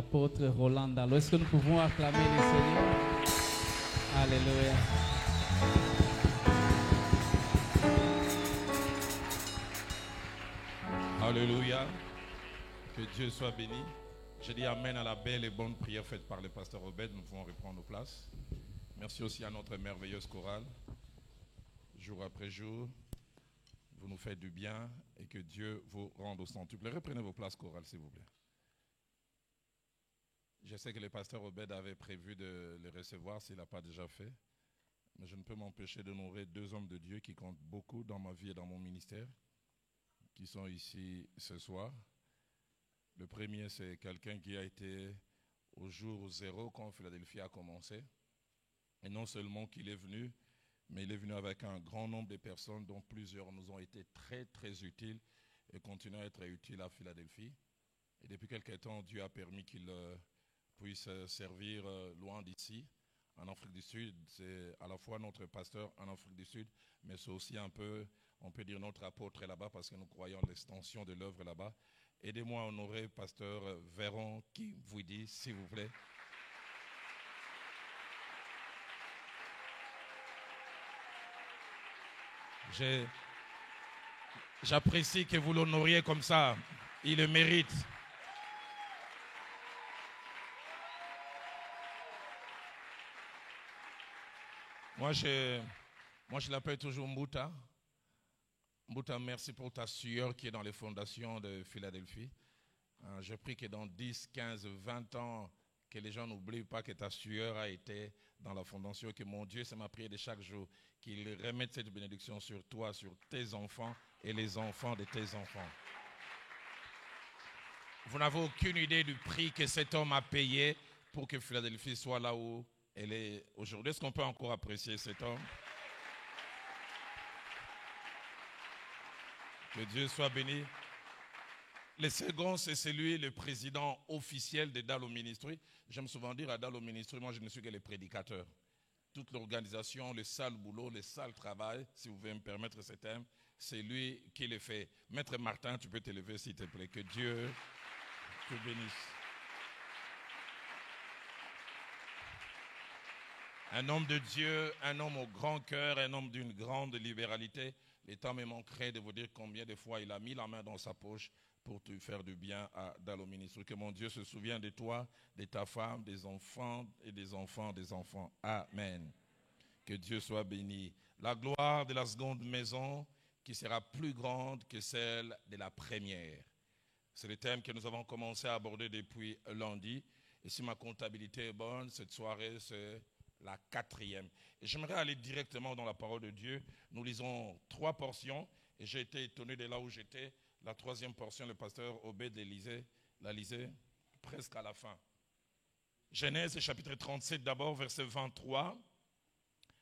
l'apôtre Roland Dallot. Est-ce que nous pouvons acclamer le Seigneur? Alléluia. Alléluia. Que Dieu soit béni. Je dis amen à la belle et bonne prière faite par le pasteur Obed. Nous pouvons reprendre nos places. Merci aussi à notre merveilleuse chorale. Jour après jour, vous nous faites du bien et que Dieu vous rende au centuple. Reprenez vos places chorales, s'il vous plaît. Je sais que le pasteur Obed avait prévu de les recevoir s'il n'a pas déjà fait. Mais je ne peux m'empêcher d'honorer deux hommes de Dieu qui comptent beaucoup dans ma vie et dans mon ministère, qui sont ici ce soir. Le premier, c'est quelqu'un qui a été au jour zéro quand Philadelphie a commencé. Et non seulement qu'il est venu, mais il est venu avec un grand nombre de personnes dont plusieurs nous ont été très très utiles et continuent à être utiles à Philadelphie. Et depuis quelque temps, Dieu a permis qu'il puisse servir loin d'ici, en Afrique du Sud. C'est à la fois notre pasteur en Afrique du Sud, mais c'est aussi un peu, on peut dire, notre apôtre là-bas parce que nous croyons à l'extension de l'œuvre là-bas. Aidez-moi à honorer pasteur Véron, qui vous dit, s'il vous plaît. J'apprécie que vous l'honoriez comme ça. Il le mérite. Moi, je l'appelle toujours Mbouta. Mbouta, merci pour ta sueur qui est dans les fondations de Philadelphie. Je prie que dans 10, 15, 20 ans, que les gens n'oublient pas que ta sueur a été dans la fondation, que mon Dieu, c'est ma prière de chaque jour, qu'il remette cette bénédiction sur toi, sur tes enfants et les enfants de tes enfants. Vous n'avez aucune idée du prix que cet homme a payé pour que Philadelphie soit là où elle est aujourd'hui. Est-ce qu'on peut encore apprécier cet homme? Que Dieu soit béni. Le second, c'est celui, le président officiel de Dallot Ministry. J'aime souvent dire à Dallot Ministry, moi je ne suis que le prédicateur. Toute l'organisation, le sale boulot, le sale travail, si vous pouvez me permettre ce thème, c'est lui qui le fait. Maître Martin, tu peux te lever s'il te plaît. Que Dieu te bénisse. Un homme de Dieu, un homme au grand cœur, un homme d'une grande libéralité. Le temps me manquerait de vous dire combien de fois il a mis la main dans sa poche pour te faire du bien à Dallot Ministry. Que mon Dieu se souvienne de toi, de ta femme, des enfants et des enfants des enfants. Amen. Que Dieu soit béni. La gloire de la seconde maison qui sera plus grande que celle de la première. C'est le thème que nous avons commencé à aborder depuis lundi. Et si ma comptabilité est bonne, cette soirée, c'est la 4e. Et j'aimerais aller directement dans la parole de Dieu. Nous lisons 3 portions. Et j'ai été étonné de là où j'étais. La 3e portion, le pasteur Obed la lisait presque à la fin. Genèse chapitre 37 d'abord, verset 23.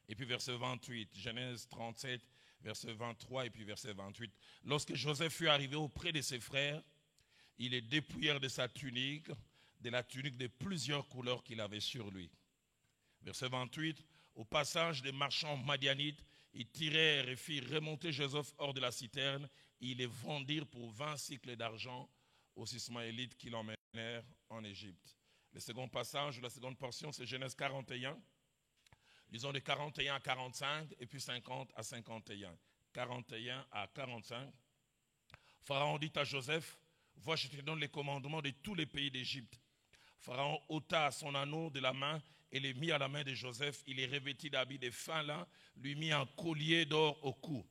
Et puis verset 28. Genèse 37, verset 23 et puis verset 28. Lorsque Joseph fut arrivé auprès de ses frères, ils les dépouillèrent de sa tunique, de la tunique de plusieurs couleurs qu'il avait sur lui. Verset 28, au passage des marchands madianites, ils tirèrent et firent remonter Joseph hors de la citerne. Ils les vendirent pour 20 cycles d'argent aux Ismaélites qui l'emmenèrent en Égypte. Le second passage, la seconde portion, c'est Genèse 41. Lisons de 41 à 45 et puis 50 à 51. 41 à 45. Pharaon dit à Joseph, vois, je te donne les commandements de tous les pays d'Égypte. Pharaon ôta son anneau de la main et les mit à la main de Joseph. Il les revêtit d'habits de fin lin, lui mit un collier d'or au cou.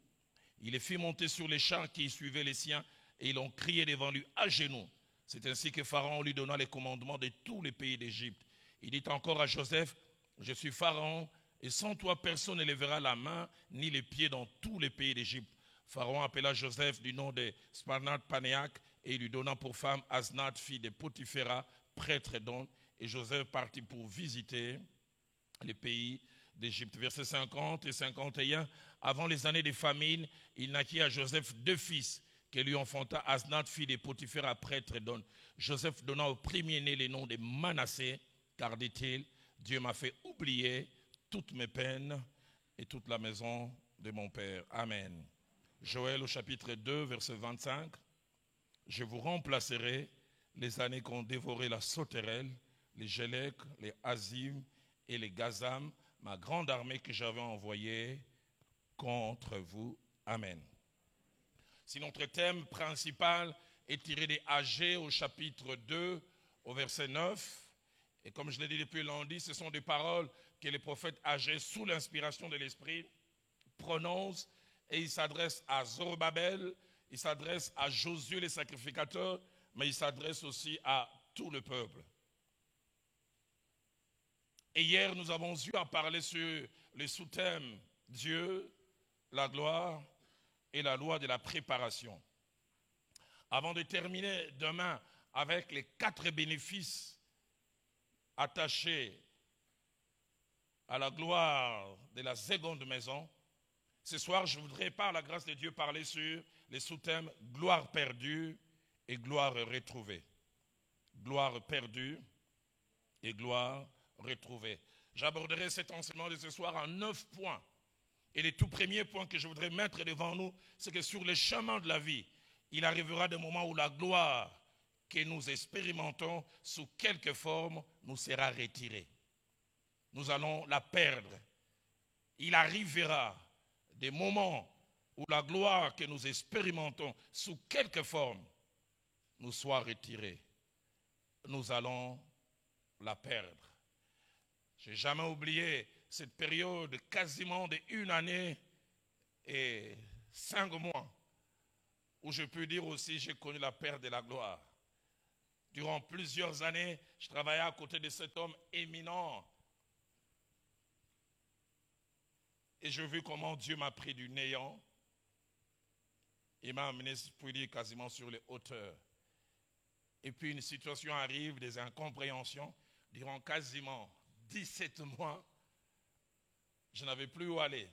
Il les fit monter sur les chars qui suivaient les siens et ils ont crié devant lui à genoux. C'est ainsi que Pharaon lui donna les commandements de tous les pays d'Égypte. Il dit encore à Joseph, je suis Pharaon et sans toi personne ne lèvera la main ni les pieds dans tous les pays d'Égypte. Pharaon appela Joseph du nom de Sparnath-Panéac et il lui donna pour femme Asnath, fille de Potiphéra, prêtre d'On. Et Joseph partit pour visiter les pays d'Égypte. Versets 50 et 51. Avant les années de famine, il naquit à Joseph 2 fils que lui enfanta Asnath, fille de Potiphéra, prêtre d'On. Joseph donna au premier-né les noms de Manassé, car dit-il, Dieu m'a fait oublier toutes mes peines et toute la maison de mon père. Amen. Joël au chapitre 2, verset 25. Je vous remplacerai, les années qu'ont dévoré la sauterelle, les Gélec, les Azim et les Gazam, ma grande armée que j'avais envoyée contre vous. Amen. Si notre thème principal est tiré des Agées au chapitre 2, au verset 9, et comme je l'ai dit depuis lundi, ce sont des paroles que les prophètes Agées, sous l'inspiration de l'Esprit, prononcent, et ils s'adressent à Zorobabel, ils s'adressent à Josué les sacrificateurs, mais ils s'adressent aussi à tout le peuple. Et hier, nous avons eu à parler sur les sous-thèmes Dieu, la gloire et la loi de la préparation. Avant de terminer demain avec les 4 bénéfices attachés à la gloire de la seconde maison, ce soir, je voudrais, par la grâce de Dieu, parler sur les sous-thèmes gloire perdue et gloire retrouvée. Gloire perdue et gloire retrouvée. J'aborderai cet enseignement de ce soir en 9 points. Et le tout premier point que je voudrais mettre devant nous, c'est que sur le chemin de la vie, il arrivera des moments où la gloire que nous expérimentons sous quelque forme nous sera retirée. Nous allons la perdre. Il arrivera des moments où la gloire que nous expérimentons sous quelque forme nous soit retirée. Nous allons la perdre. Je n'ai jamais oublié cette période quasiment d'1 année et 5 mois où je peux dire aussi j'ai connu la perte de la gloire. Durant plusieurs années, je travaillais à côté de cet homme éminent. Et je vis comment Dieu m'a pris du néant. Il m'a amené, je peux dire, quasiment sur les hauteurs. Et puis une situation arrive, des incompréhensions. Durant quasiment 17 mois, je n'avais plus où aller.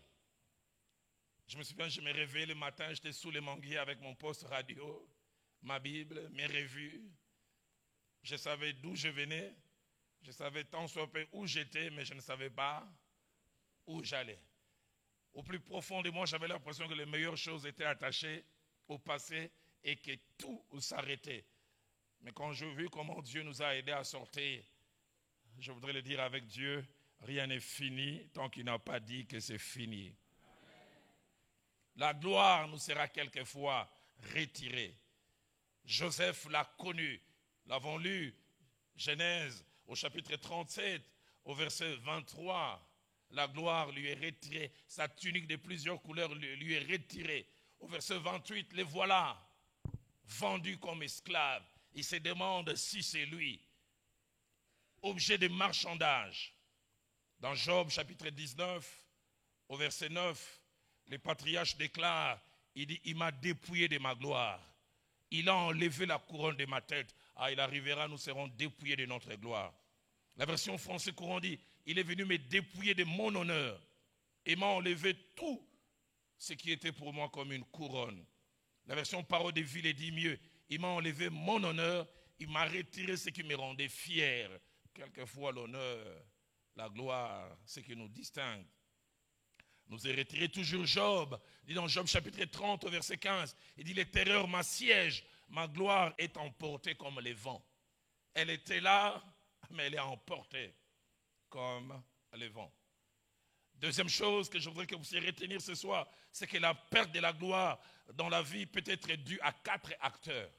Je me souviens, je me réveillais le matin, j'étais sous les manguiers avec mon poste radio, ma Bible, mes revues. Je savais d'où je venais. Je savais tant soit peu où j'étais, mais je ne savais pas où j'allais. Au plus profond de moi, j'avais l'impression que les meilleures choses étaient attachées au passé et que tout s'arrêtait. Mais quand je vis comment Dieu nous a aidés à sortir, je voudrais le dire avec Dieu, rien n'est fini tant qu'il n'a pas dit que c'est fini. La gloire nous sera quelquefois retirée. Joseph l'a connu. L'avons lu, Genèse au chapitre 37, au verset 23. La gloire lui est retirée. Sa tunique de plusieurs couleurs lui est retirée. Au verset 28, les voilà, vendus comme esclaves. Il se demande si c'est lui. Objet de marchandage. Dans Job chapitre 19, au verset 9, les patriarches déclarent, il dit, il m'a dépouillé de ma gloire. Il a enlevé la couronne de ma tête. Ah, il arrivera, nous serons dépouillés de notre gloire. La version française courant dit, il est venu me dépouiller de mon honneur et m'a enlevé tout ce qui était pour moi comme une couronne. La version parole de Ville dit mieux, il m'a enlevé mon honneur, il m'a retiré ce qui me rendait fier. Quelquefois l'honneur, la gloire, ce qui nous distingue. Nous est retiré toujours Job, dit dans Job chapitre 30 au verset 15, il dit les terreurs m'assiègent, ma gloire est emportée comme les vents. Elle était là, mais elle est emportée comme les vents. Deuxième chose que je voudrais que vous puissiez retenir ce soir, c'est que la perte de la gloire dans la vie peut être due à 4 acteurs.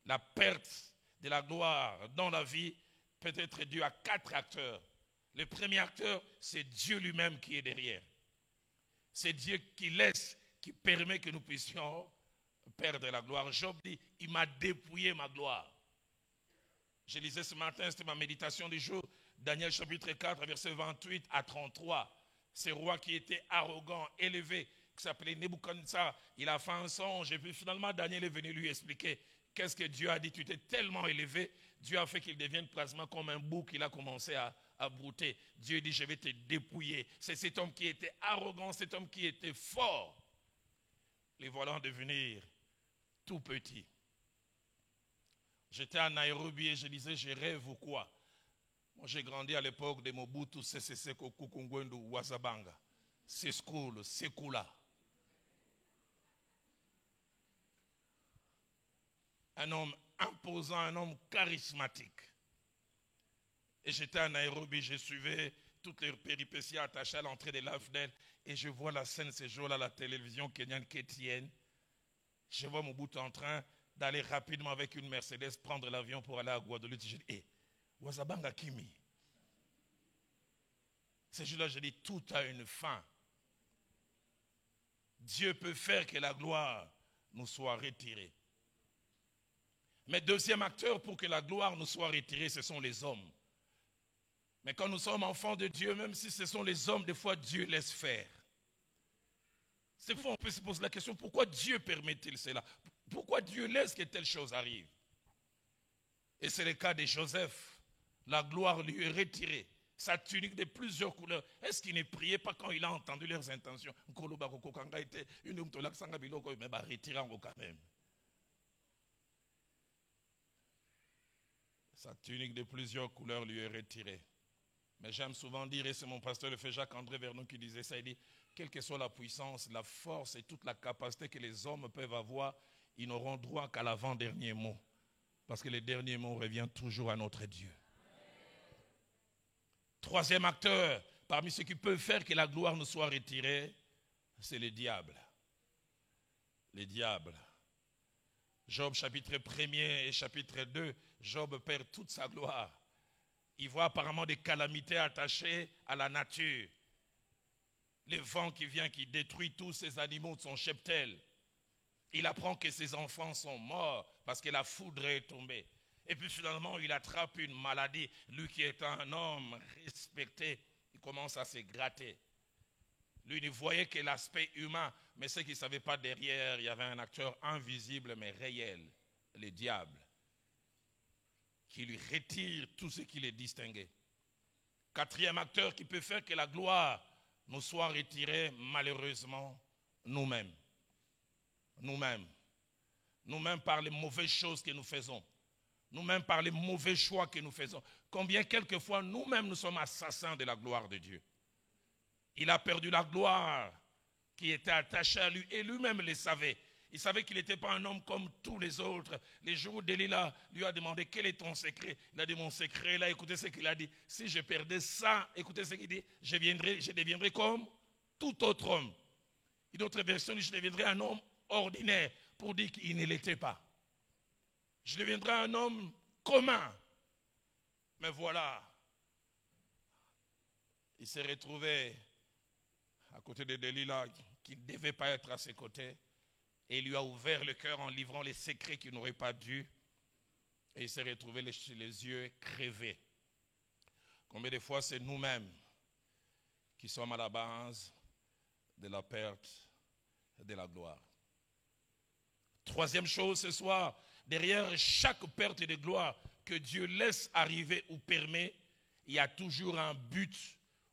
La perte de la gloire dans la vie peut être due à 4 acteurs. Le premier acteur, c'est Dieu lui-même qui est derrière. C'est Dieu qui laisse, qui permet que nous puissions perdre la gloire. Job dit, il m'a dépouillé ma gloire. Je lisais ce matin, c'était ma méditation du jour, Daniel chapitre 4, verset 28 à 33. Ce roi qui était arrogant, élevé, qui s'appelait Nebuchadnezzar, il a fait un songe et puis finalement Daniel est venu lui expliquer qu'est-ce que Dieu a dit. Tu étais tellement élevé, Dieu a fait qu'il devienne pratiquement comme un bouc qu'il a commencé à brouter. Dieu dit, je vais te dépouiller. C'est cet homme qui était arrogant, cet homme qui était fort. Les voilà en devenir tout petits. J'étais à Nairobi et je disais, je rêve ou quoi? Moi, j'ai grandi à l'époque de Mobutu, Sese Seko, Kukungwendu, Wazabanga, Seskulu, Sekula. Un homme imposant, un homme charismatique. Et j'étais à Nairobi, je suivais toutes les péripéties attachées à l'entrée de l'AFDEL. Et je vois la scène ces jours-là à la télévision kenyane KTN. Je vois Mobutu en train d'aller rapidement avec une Mercedes, prendre l'avion pour aller à Guadeloupe. Je dis, hé, Wazabanga Kimi. Ces jours-là, je dis, tout a une fin. Dieu peut faire que la gloire nous soit retirée. Mais deuxième acteur pour que la gloire nous soit retirée, ce sont les hommes. Mais quand nous sommes enfants de Dieu, même si ce sont les hommes, des fois Dieu laisse faire. C'est fou, on peut se poser la question, pourquoi Dieu permet-il cela? Pourquoi Dieu laisse que telle chose arrive? Et c'est le cas de Joseph. La gloire lui est retirée. Sa tunique de plusieurs couleurs. Est-ce qu'il ne priait pas quand il a entendu leurs intentions? Sa tunique de plusieurs couleurs lui est retirée. Mais j'aime souvent dire, et c'est mon pasteur le fait Jacques-André Vernon qui disait ça, il dit, quelle que soit la puissance, la force et toute la capacité que les hommes peuvent avoir, ils n'auront droit qu'à l'avant-dernier mot. Parce que le dernier mot revient toujours à notre Dieu. Troisième acteur, parmi ceux qui peuvent faire que la gloire nous soit retirée, c'est le diable. Les diables. Job chapitre 1er et chapitre 2, Job perd toute sa gloire. Il voit apparemment des calamités attachées à la nature. Le vent qui vient, qui détruit tous ces animaux de son cheptel. Il apprend que ses enfants sont morts parce que la foudre est tombée. Et puis finalement, il attrape une maladie. Lui qui est un homme respecté, il commence à se gratter. Lui ne voyait que l'aspect humain, mais ce qu'il ne savait pas derrière, il y avait un acteur invisible mais réel, le diable, qui lui retire tout ce qui les distinguait. Quatrième acteur qui peut faire que la gloire nous soit retirée, malheureusement, nous-mêmes. Nous-mêmes. Nous-mêmes par les mauvaises choses que nous faisons. Nous-mêmes par les mauvais choix que nous faisons. Combien quelquefois nous-mêmes nous sommes assassins de la gloire de Dieu. Il a perdu la gloire qui était attachée à lui et lui-même le savait. Il savait qu'il n'était pas un homme comme tous les autres. Les jours où Delilah lui a demandé quel est ton secret, il a dit mon secret là, écoutez ce qu'il a dit. Si je perdais ça, écoutez ce qu'il dit, je deviendrais comme tout autre homme. Une autre version dit je deviendrais un homme ordinaire pour dire qu'il ne l'était pas. Je deviendrai un homme commun. Mais voilà, il s'est retrouvé à côté de Delilah qui ne devait pas être à ses côtés. Et il lui a ouvert le cœur en livrant les secrets qu'il n'aurait pas dû. Et il s'est retrouvé les yeux crevés. Combien de fois c'est nous-mêmes qui sommes à la base de la perte de la gloire. Troisième chose ce soir, derrière chaque perte de gloire que Dieu laisse arriver ou permet, il y a toujours un but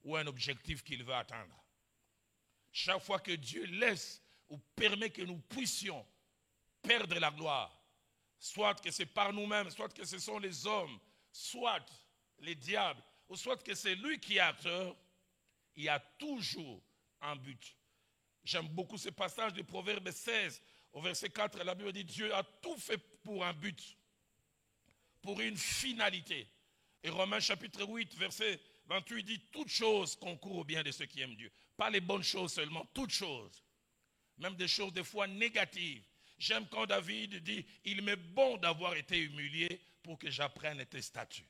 ou un objectif qu'il veut atteindre. Chaque fois que Dieu laisse ou permet que nous puissions perdre la gloire, soit que c'est par nous-mêmes, soit que ce sont les hommes, soit les diables, ou soit que c'est lui qui est acteur, il y a toujours un but. J'aime beaucoup ce passage de Proverbe 16, au verset 4, la Bible dit Dieu a tout fait pour un but, pour une finalité. Et Romains chapitre 8, verset 28 dit toutes choses concourent au bien de ceux qui aiment Dieu. Pas les bonnes choses seulement, toutes choses. Même des choses des fois négatives. J'aime quand David dit il m'est bon d'avoir été humilié pour que j'apprenne tes statuts.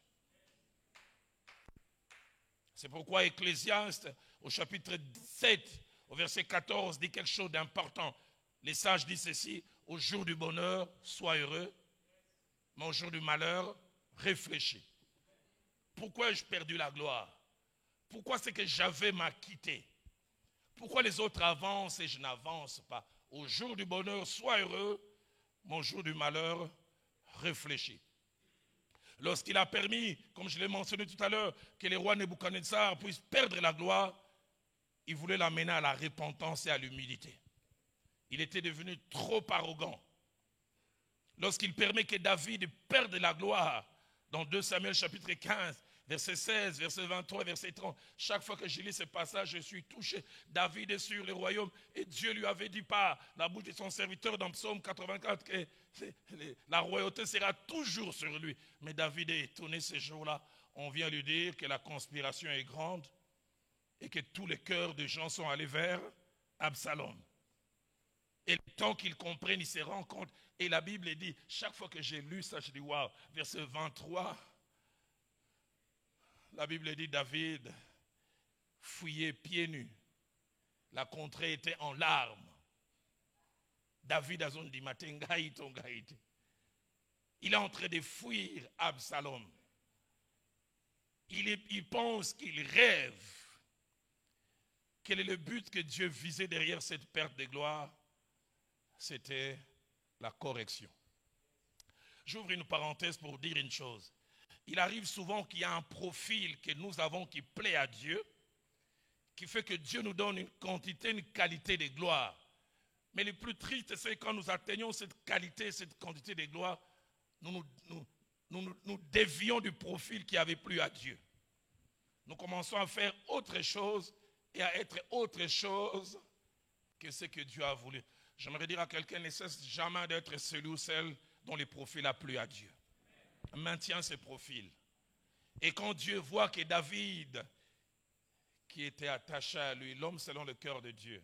C'est pourquoi Ecclésiaste au chapitre 7 au verset 14 dit quelque chose d'important. Les sages disent ceci, au jour du bonheur, sois heureux, mais au jour du malheur, réfléchis. Pourquoi ai-je perdu la gloire? Pourquoi c'est que j'avais m'a quitté? Pourquoi les autres avancent et je n'avance pas? Au jour du bonheur, sois heureux, mais au jour du malheur, réfléchis. Lorsqu'il a permis, comme je l'ai mentionné tout à l'heure, que les rois Nebuchadnezzar puissent perdre la gloire, il voulait l'amener à la repentance et à l'humilité. Il était devenu trop arrogant. Lorsqu'il permet que David perde la gloire, dans 2 Samuel chapitre 15, Verset 16, verset 23, verset 30. Chaque fois que je lis ce passage, je suis touché. David est sur le royaume et Dieu lui avait dit par la bouche de son serviteur dans Psaume 84 que la royauté sera toujours sur lui. Mais David est étonné ce jour-là. On vient lui dire que la conspiration est grande et que tous les cœurs des gens sont allés vers Absalom. Et le temps qu'ils comprennent, ils se rendent compte. Et la Bible dit, chaque fois que j'ai lu ça, je dis waouh, verset 23. La Bible dit David fouillait pieds nus. La contrée était en larmes. David a dit il est en train de fuir Absalom. Il pense qu'il rêve. Quel est le but que Dieu visait derrière cette perte de gloire? C'était la correction. J'ouvre une parenthèse pour dire une chose. Il arrive souvent qu'il y a un profil que nous avons qui plaît à Dieu, qui fait que Dieu nous donne une quantité, une qualité de gloire. Mais le plus triste, c'est quand nous atteignons cette qualité, cette quantité de gloire, nous dévions du profil qui avait plu à Dieu. Nous commençons à faire autre chose et à être autre chose que ce que Dieu a voulu. J'aimerais dire à quelqu'un, ne cesse jamais d'être celui ou celle dont le profil a plu à Dieu. Maintiens ce profil. Et quand Dieu voit que David, qui était attaché à lui, l'homme selon le cœur de Dieu.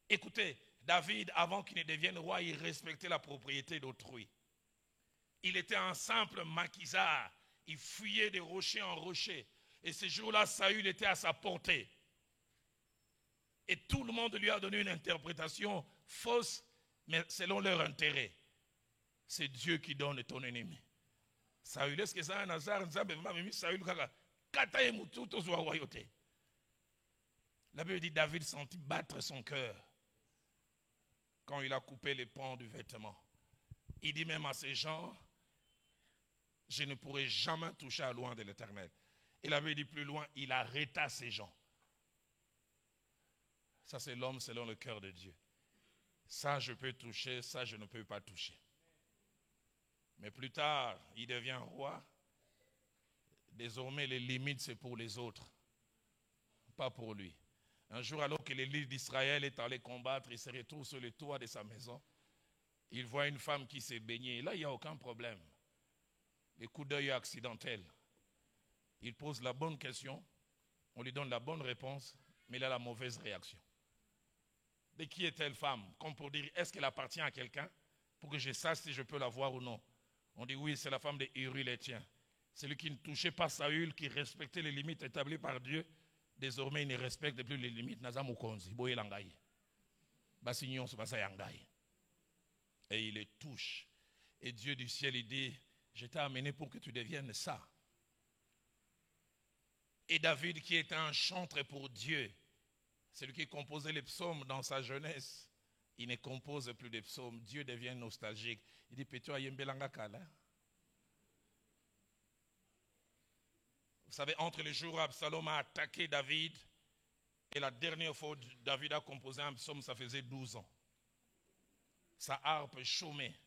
Écoutez, David, avant qu'il ne devienne roi, il respectait la propriété d'autrui. Il était un simple maquisard. Il fuyait de rocher en rocher. Et ce jour-là, Saül était à sa portée. Et tout le monde lui a donné une interprétation fausse, mais selon leur intérêt. C'est Dieu qui donne ton ennemi. Saül, est-ce que ça a un hasard? Saül, la Bible dit David sentit battre son cœur quand il a coupé les pans du vêtement. Il dit même à ces gens, je ne pourrai jamais toucher à loin de l'Éternel. Et la Bible dit plus loin, il arrêta ces gens. Ça c'est l'homme selon le cœur de Dieu. Ça je peux toucher, ça je ne peux pas toucher. Mais plus tard, il devient roi. Désormais, les limites, c'est pour les autres, pas pour lui. Un jour, alors que l'élite d'Israël est allé combattre, il se retrouve sur le toit de sa maison. Il voit une femme qui s'est baignée. Là, il n'y a aucun problème. Le coup d'œil accidentel. Il pose la bonne question, on lui donne la bonne réponse, mais il a la mauvaise réaction. De qui est-elle femme? Comme pour dire, est-ce qu'elle appartient à quelqu'un? Pour que je sache si je peux la voir ou non. On dit oui, c'est la femme de Uri l'Héthien. Celui qui ne touchait pas Saül, qui respectait les limites établies par Dieu, désormais il ne respecte plus les limites. Et il les touche. Et Dieu du ciel, il dit, je t'ai amené pour que tu deviennes ça. Et David, qui était un chantre pour Dieu, celui qui composait les psaumes dans sa jeunesse, il ne compose plus de psaumes. Dieu devient nostalgique. Il dit, Pétro ayembelanga kala. Vous savez, entre les jours où Absalom a attaqué David et la dernière fois où David a composé un psaume, ça faisait 12 ans. Sa harpe chômait.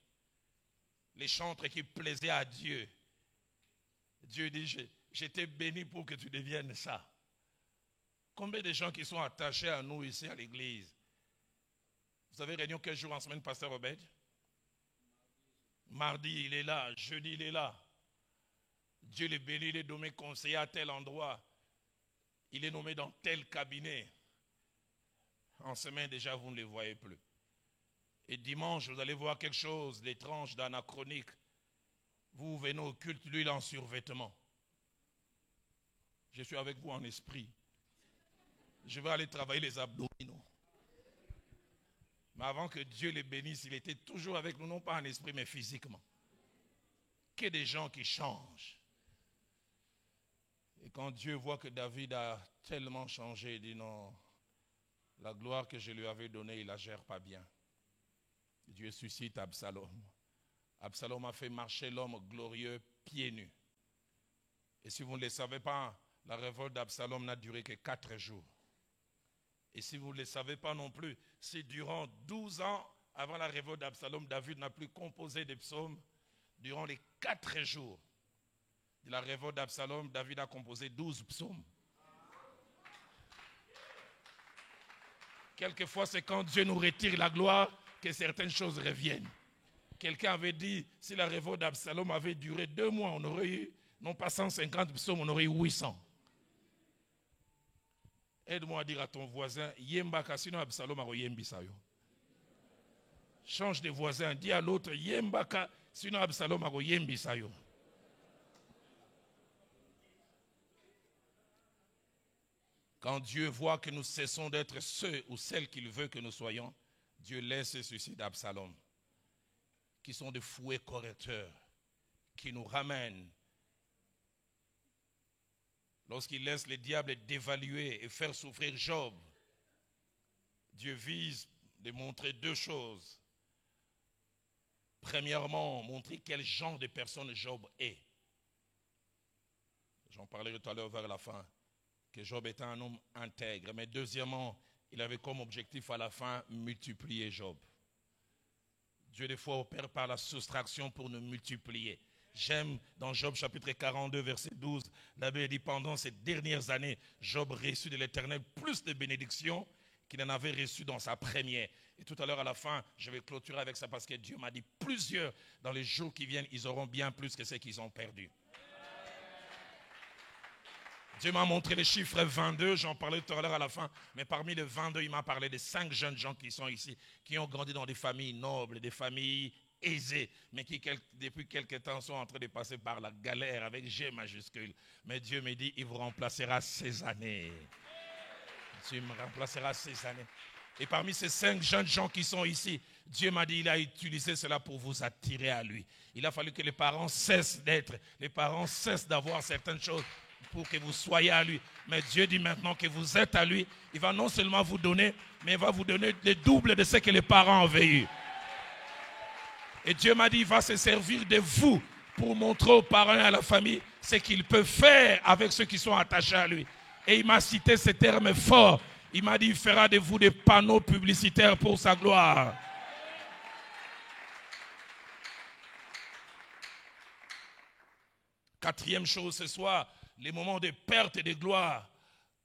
Les chantres qui plaisaient à Dieu. Dieu dit, je t'ai béni pour que tu deviennes ça. Combien de gens qui sont attachés à nous ici à l'église? Vous avez réunion quel jour en semaine, pasteur Obed? Mardi, il est là. Jeudi, il est là. Dieu le bénit, il est nommé conseiller à tel endroit. Il est nommé dans tel cabinet. En semaine, déjà, vous ne le voyez plus. Et dimanche, vous allez voir quelque chose d'étrange, d'anachronique. Vous venez au culte, lui, il est en survêtement. Je suis avec vous en esprit. Je vais aller travailler les abdominaux. Mais avant que Dieu les bénisse, il était toujours avec nous, non pas en esprit, mais physiquement. Que des gens qui changent. Et quand Dieu voit que David a tellement changé, il dit non, la gloire que je lui avais donnée, il ne la gère pas bien. Dieu suscite Absalom. Absalom a fait marcher l'homme glorieux pieds nus. Et si vous ne le savez pas, la révolte d'Absalom n'a duré que 4 jours. Et si vous ne le savez pas non plus, c'est durant 12 ans avant la révolte d'Absalom, David n'a plus composé des psaumes durant les 4 jours. De la révolte d'Absalom, David a composé 12 psaumes. Quelquefois, c'est quand Dieu nous retire la gloire que certaines choses reviennent. Quelqu'un avait dit, si la révolte d'Absalom avait duré 2 mois, on aurait eu, non pas 150 psaumes, on aurait eu 800. Aide-moi à dire à ton voisin, Yembaka, sinon Absalom a yembisayo. Change de voisin, dis à l'autre, Yembaka, sinon Absalom a yembisayo. Quand Dieu voit que nous cessons d'être ceux ou celles qu'il veut que nous soyons, Dieu laisse ceux-ci d'Absalom, qui sont des fouets correcteurs, qui nous ramènent. Lorsqu'il laisse le diable dévaluer et faire souffrir Job, Dieu vise de montrer 2 choses. Premièrement, montrer quel genre de personne Job est. J'en parlerai tout à l'heure vers la fin, que Job était un homme intègre. Mais deuxièmement, il avait comme objectif à la fin multiplier Job. Dieu des fois opère par la soustraction pour nous multiplier. J'aime dans Job chapitre 42 verset 12, la Bible dit pendant ces dernières années, Job reçut de l'Éternel plus de bénédictions qu'il en avait reçu dans sa première. Et tout à l'heure à la fin, je vais clôturer avec ça parce que Dieu m'a dit plusieurs dans les jours qui viennent, ils auront bien plus que ce qu'ils ont perdu. Dieu m'a montré les chiffres 22, j'en parlais tout à l'heure à la fin, mais parmi les 22, il m'a parlé de 5 jeunes gens qui sont ici, qui ont grandi dans des familles nobles, des familles aisées, mais qui depuis quelque temps sont en train de passer par la galère avec G majuscule. Mais Dieu me dit, il vous remplacera ces années. Dieu me remplacera ces années. Et parmi ces 5 jeunes gens qui sont ici, Dieu m'a dit, il a utilisé cela pour vous attirer à lui. Il a fallu que les parents cessent d'avoir certaines choses pour que vous soyez à lui. Mais Dieu dit maintenant que vous êtes à lui, il va non seulement vous donner, mais il va vous donner le double de ce que les parents avaient eu. Et Dieu m'a dit, il va se servir de vous pour montrer aux parents et à la famille ce qu'il peut faire avec ceux qui sont attachés à lui. Et il m'a cité ce terme fort. Il m'a dit, il fera de vous des panneaux publicitaires pour sa gloire. Quatrième chose ce soir, les moments de perte et de gloire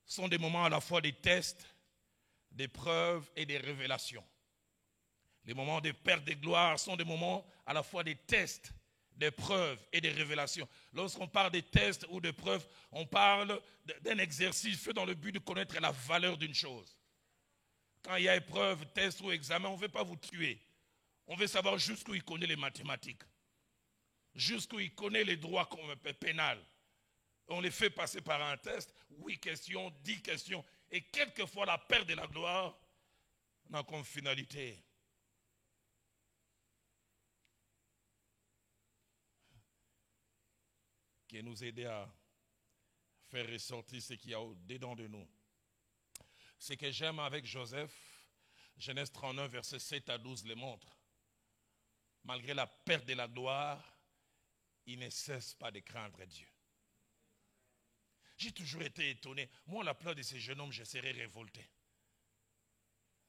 sont des moments à la fois des tests, des preuves et des révélations. Les moments de perte de gloire sont des moments à la fois des tests, des preuves et des révélations. Lorsqu'on parle des tests ou des preuves, on parle d'un exercice fait dans le but de connaître la valeur d'une chose. Quand il y a épreuve, test ou examen, on ne veut pas vous tuer. On veut savoir jusqu'où il connaît les mathématiques, jusqu'où il connaît les droits pénals. On les fait passer par un test, 8 questions, 10 questions, et quelquefois la perte de la gloire n'a comme finalité qui nous aider à faire ressortir ce qu'il y a au-dedans de nous. Ce que j'aime avec Joseph, Genèse 39, versets 7 à 12 le montre. Malgré la perte de la gloire, il ne cesse pas de craindre Dieu. J'ai toujours été étonné. Moi, la plupart de ces jeunes hommes, je serais révolté.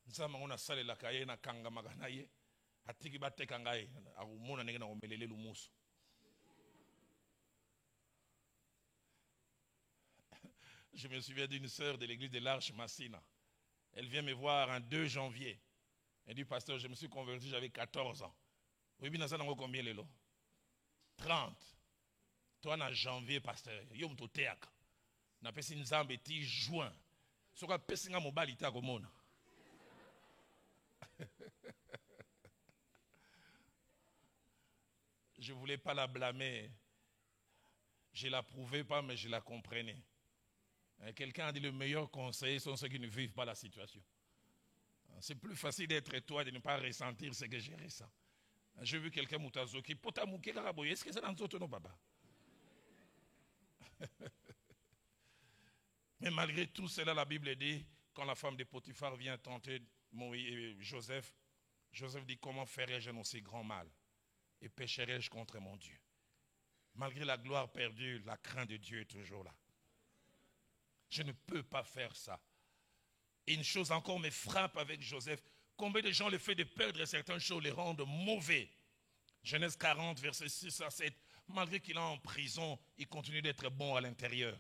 Je me souviens d'une sœur de l'église de l'Arche Massina. Elle vient me voir un 2 janvier. Elle dit, pasteur, je me suis converti, j'avais 14 ans. Oui, bien, ça n'a combien les lots? 30. Toi, en janvier, pasteur, yom to teak. Na pesi nzambe ti juin. Soka pesi nga mobali ta komona. Je ne voulais pas la blâmer. Je ne l'approuvais pas, mais je la comprenais. Quelqu'un a dit le meilleur conseil sont ceux qui ne vivent pas la situation. C'est plus facile d'être toi et de ne pas ressentir ce que j'ai ressenti. J'ai vu quelqu'un moutazoki. Est-ce que c'est dans notre nom, papa? Mais malgré tout cela, la Bible dit, quand la femme de Potiphar vient tenter Joseph, Joseph dit, comment ferais-je un aussi grand mal? Et pécherais-je contre mon Dieu? Malgré la gloire perdue, la crainte de Dieu est toujours là. Je ne peux pas faire ça. Et une chose encore me frappe avec Joseph. Combien de gens, le fait de perdre certaines choses les rendent mauvais? Genèse 40, versets 6 à 7. malgré qu'il est en prison, il continue d'être bon à l'intérieur.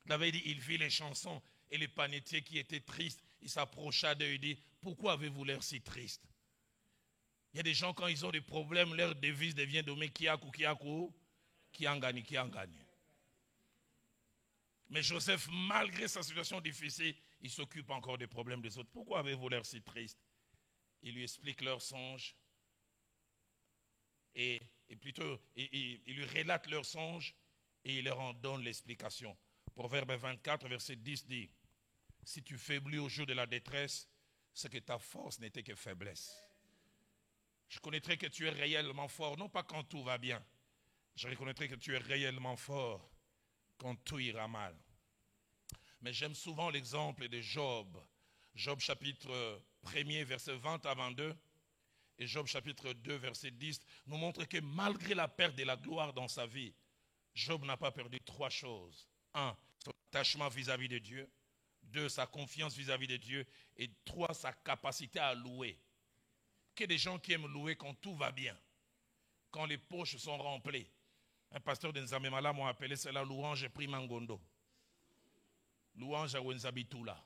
David dit, il vit les chansons et les panetiers qui étaient tristes. Il s'approcha d'eux et dit, pourquoi avez-vous l'air si triste? Il y a des gens, quand ils ont des problèmes, leur devise devient de Kiaku, qui en gagne. Mais Joseph, malgré sa situation difficile, il s'occupe encore des problèmes des autres. Pourquoi avez-vous l'air si triste? Il lui explique leurs songes. Et plutôt, il lui relate leurs songes et il leur en donne l'explication. Proverbe 24, verset 10 dit, si tu faiblis au jour de la détresse, c'est que ta force n'était que faiblesse. Je connaîtrai que tu es réellement fort, non pas quand tout va bien. Je reconnaîtrai que tu es réellement fort quand tout ira mal. Mais j'aime souvent l'exemple de Job. Job chapitre 1er, verset 20 à 22. Et Job chapitre 2, verset 10, nous montre que malgré la perte de la gloire dans sa vie, Job n'a pas perdu 3 choses. 1, son attachement vis-à-vis de Dieu. 2, sa confiance vis-à-vis de Dieu. Et 3, sa capacité à louer. Qu'il y ait des gens qui aiment louer quand tout va bien, quand les poches sont remplies. Un pasteur de Nzamemala m'a appelé, c'est la louange primangondo. Louange à Wenzabitula.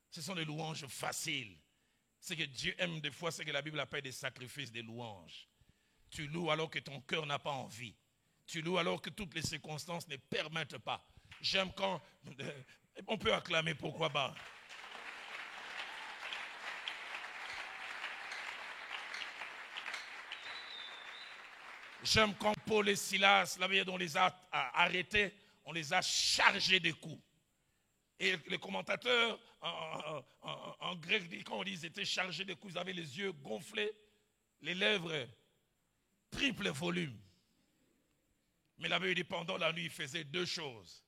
Ce sont des louanges faciles. Ce que Dieu aime des fois, c'est que la Bible appelle des sacrifices, des louanges. Tu loues alors que ton cœur n'a pas envie. Tu loues alors que toutes les circonstances ne permettent pas. J'aime quand... On peut acclamer, pourquoi pas. J'aime quand Paul et Silas, la veille on les a arrêtés, on les a chargés de coups. Et les commentateurs en grec, quand on dit qu'ils étaient chargés de coups, ils avaient les yeux gonflés, les lèvres triple volume. Mais la veille dit pendant la nuit, ils faisaient 2 choses.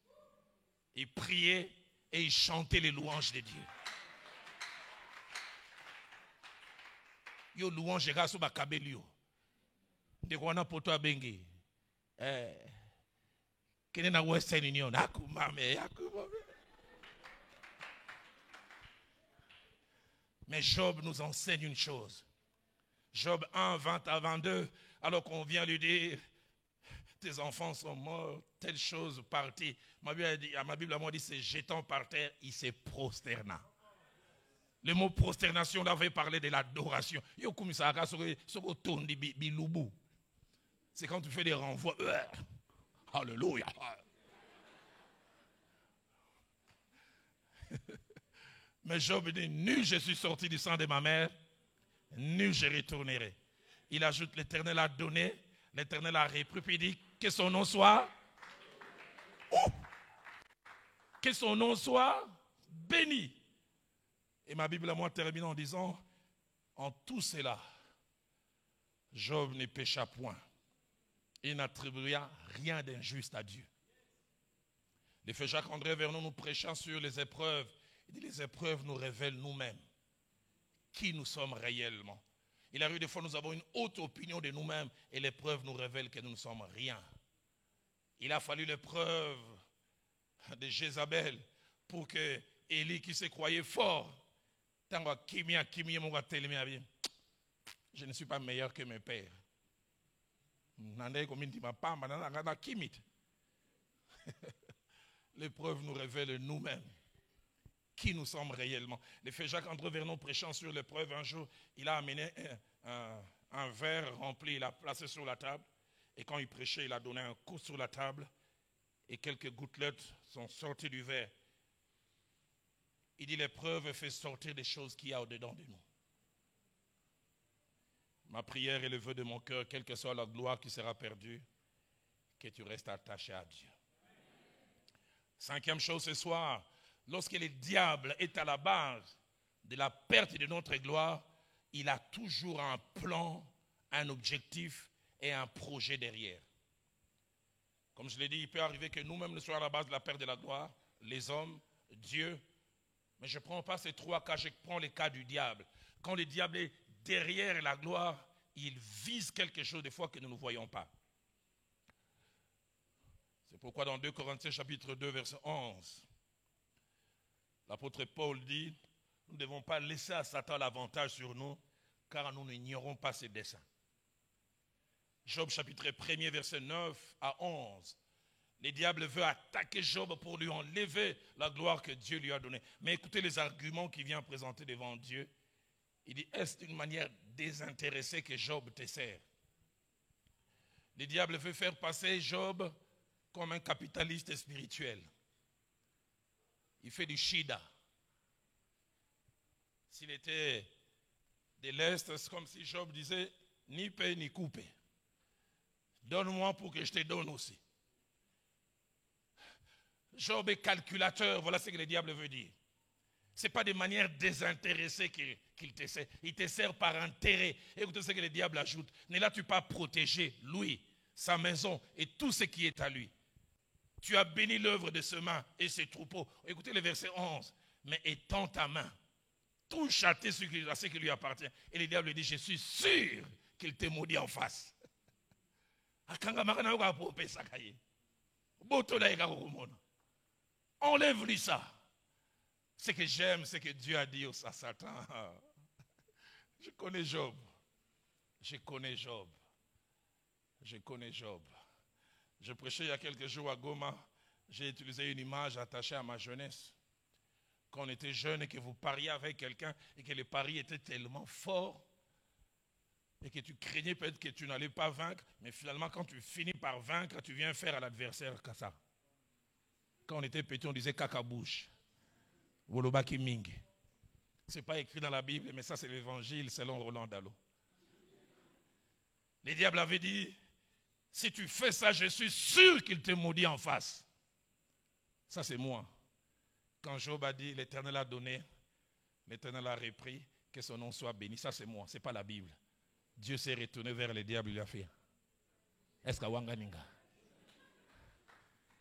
Ils priaient et ils chantaient les louanges de Dieu. Yo louange gaso bakabelio. De kwana poto abengi. Kene na Western Union akumame. Mais Job nous enseigne une chose. Job 1, 20 à 22, alors qu'on vient lui dire, tes enfants sont morts, telle chose partie. Ma Bible a dit, c'est jetant par terre, il s'est prosterna. Le mot prosternation, on avait parlé de l'adoration. C'est quand tu fais des renvois. Alléluia. Mais Job dit, nul je suis sorti du sang de ma mère, nul je retournerai. Il ajoute, l'Éternel a donné, l'Éternel a repris, puis il dit, que son nom soit, que son nom soit béni. Et ma Bible à moi termine en disant, en tout cela, Job ne pécha point. Il n'attribua rien d'injuste à Dieu. Le frère Jacques-André Vernon nous prêchant sur les épreuves. Il dit, les épreuves nous révèlent nous-mêmes qui nous sommes réellement. Il arrive des fois, nous avons une haute opinion de nous-mêmes et l'épreuve nous révèle que nous ne sommes rien. Il a fallu l'épreuve de Jézabel pour que Élie, qui se croyait fort, je ne suis pas meilleur que mes pères. L'épreuve nous révèle nous-mêmes qui nous sommes réellement. Le frère Jacques-André Vernon prêchant sur l'épreuve, un jour, il a amené un verre rempli, il l'a placé sur la table. Et quand il prêchait, il a donné un coup sur la table. Et quelques gouttelettes sont sorties du verre. Il dit, l'épreuve fait sortir des choses qu'il y a au-dedans de nous. Ma prière et le vœu de mon cœur, quelle que soit la gloire qui sera perdue, que tu restes attaché à Dieu. 5e chose ce soir, lorsque le diable est à la base de la perte de notre gloire, il a toujours un plan, un objectif et un projet derrière. Comme je l'ai dit, il peut arriver que nous-mêmes nous soyons à la base de la perte de la gloire, les hommes, Dieu. Mais je ne prends pas ces 3 cas, je prends les cas du diable. Quand le diable est derrière la gloire, il vise quelque chose des fois que nous ne voyons pas. C'est pourquoi dans 2 Corinthiens chapitre 2 verset 11, l'apôtre Paul dit, nous ne devons pas laisser à Satan l'avantage sur nous, car nous n'ignorons pas ses desseins. Job chapitre 1er, verset 9 à 11. Le diable veut attaquer Job pour lui enlever la gloire que Dieu lui a donnée. Mais écoutez les arguments qu'il vient présenter devant Dieu. Il dit, est-ce d'une manière désintéressée que Job te sert? Le diable veut faire passer Job comme un capitaliste spirituel. Il fait du shida. S'il était de l'Est, c'est comme si Job disait, ni paix ni coupé. Donne-moi pour que je te donne aussi. Job est calculateur, voilà ce que le diable veut dire. Ce n'est pas de manière désintéressée qu'il te sert. Il te sert par intérêt. Écoutez ce que le diable ajoute. Ne l'as-tu pas protégé, lui, sa maison et tout ce qui est à lui? Tu as béni l'œuvre de ses mains et ses troupeaux. Écoutez le verset 11. Mais étends ta main, touche à ce qui lui appartient. Et le diable dit, je suis sûr qu'il te maudit en face. Enlève-lui ça. Ce que j'aime, c'est que Dieu a dit à Satan. Je connais Job. Je connais Job. Je connais Job. Je prêchais il y a quelques jours à Goma. J'ai utilisé une image attachée à ma jeunesse. Quand on était jeune et que vous pariez avec quelqu'un et que le pari était tellement fort et que tu craignais peut-être que tu n'allais pas vaincre, mais finalement quand tu finis par vaincre, tu viens faire à l'adversaire ça. Quand on était petit, on disait caca bouche. Wolobaki Ming. Ce n'est pas écrit dans la Bible, mais ça c'est l'évangile selon Roland Dallot. Le diable avait dit, si tu fais ça, je suis sûr qu'il te maudit en face. Ça c'est moi. Quand Job a dit, l'Éternel a donné, l'Éternel a repris, que son nom soit béni. Ça c'est moi, ce n'est pas la Bible. Dieu s'est retourné vers le diable, il lui a fait. Est-ce qu'à Wanganinga?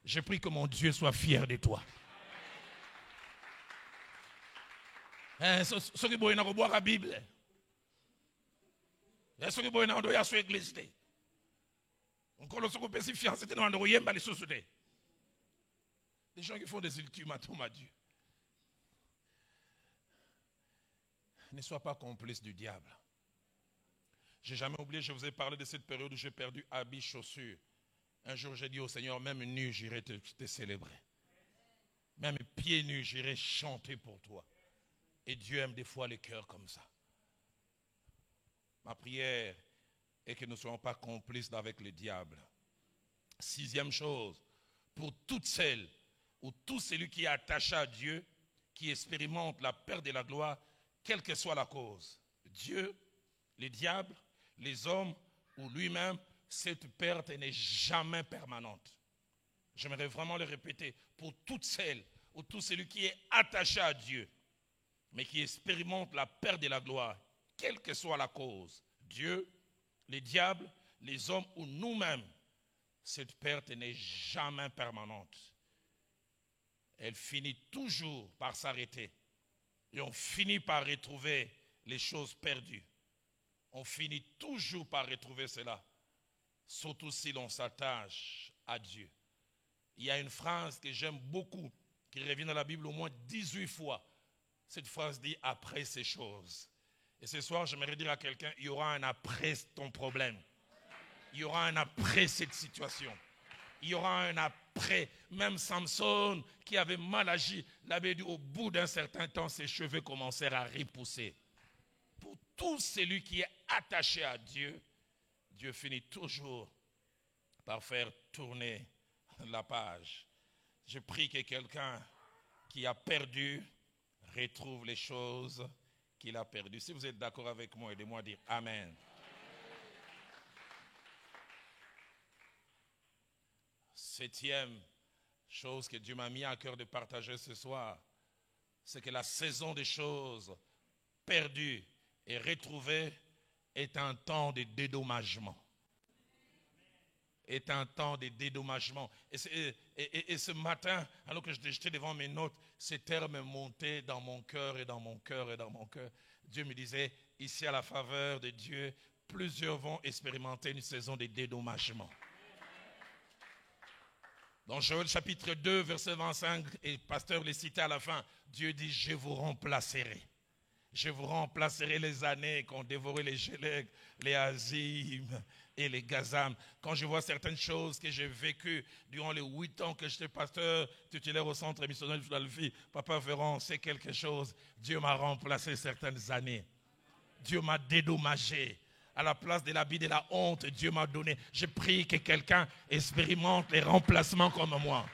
Je prie que mon Dieu soit fier de toi. Ce qui boit dans la Bible. Ce qui boit dans l'église. Encore le second petit fiancé dans le royaume les sociétés. Les gens qui font des ultimatums à Dieu. Ne sois pas complice du diable. Je n'ai jamais oublié, je vous ai parlé de cette période où j'ai perdu habits, chaussures. Un jour, j'ai dit au Seigneur, même nu, j'irai te célébrer. Même pieds nus, j'irai chanter pour toi. Et Dieu aime des fois les cœurs comme ça. Ma prière est que nous ne soyons pas complices avec le diable. 6e chose, pour toutes celles ou tout celui qui est attaché à Dieu, qui expérimente la perte de la gloire, quelle que soit la cause. Dieu, le diable, les hommes ou lui-même, cette perte n'est jamais permanente. J'aimerais vraiment le répéter. Pour toutes celles ou tout celui qui est attaché à Dieu, mais qui expérimente la perte de la gloire, quelle que soit la cause, Dieu, les diables, les hommes ou nous-mêmes, cette perte n'est jamais permanente. Elle finit toujours par s'arrêter. Et on finit par retrouver les choses perdues. On finit toujours par retrouver cela. Surtout si l'on s'attache à Dieu. Il y a une phrase que j'aime beaucoup, qui revient dans la Bible au moins 18 fois. Cette phrase dit « après ces choses ». Et ce soir, j'aimerais dire à quelqu'un, il y aura un après ton problème. Il y aura un après cette situation. Il y aura un après. Même Samson, qui avait mal agi, l'avait dit au bout d'un certain temps, ses cheveux commencèrent à repousser. Pour tout celui qui est attaché à Dieu, Dieu finit toujours par faire tourner la page. Je prie que quelqu'un qui a perdu retrouve les choses qu'il a perdues. Si vous êtes d'accord avec moi, aidez-moi à dire Amen. Septième chose que Dieu m'a mis à cœur de partager ce soir, c'est que la saison des choses perdues et retrouvées est un temps de dédommagement. Est un temps de dédommagement. Et ce matin, alors que j'étais devant mes notes, ces termes montaient dans mon cœur et dans mon cœur et dans mon cœur. Dieu me disait, ici à la faveur de Dieu, plusieurs vont expérimenter une saison de dédommagement. Dans Joël chapitre 2, verset 25, et le pasteur le citait à la fin, Dieu dit, je vous remplacerai. Je vous remplacerai les années qu'ont dévoré les Gélègues, les Azim et les Gazam. Quand je vois certaines choses que j'ai vécues durant les 8 ans que j'étais pasteur titulaire au centre missionnaire de Philadelphie, Papa Véron, c'est quelque chose. Dieu m'a remplacé certaines années. Dieu m'a dédommagé. À la place de l'habit de la honte, Dieu m'a donné. Je prie que quelqu'un expérimente les remplacements comme moi.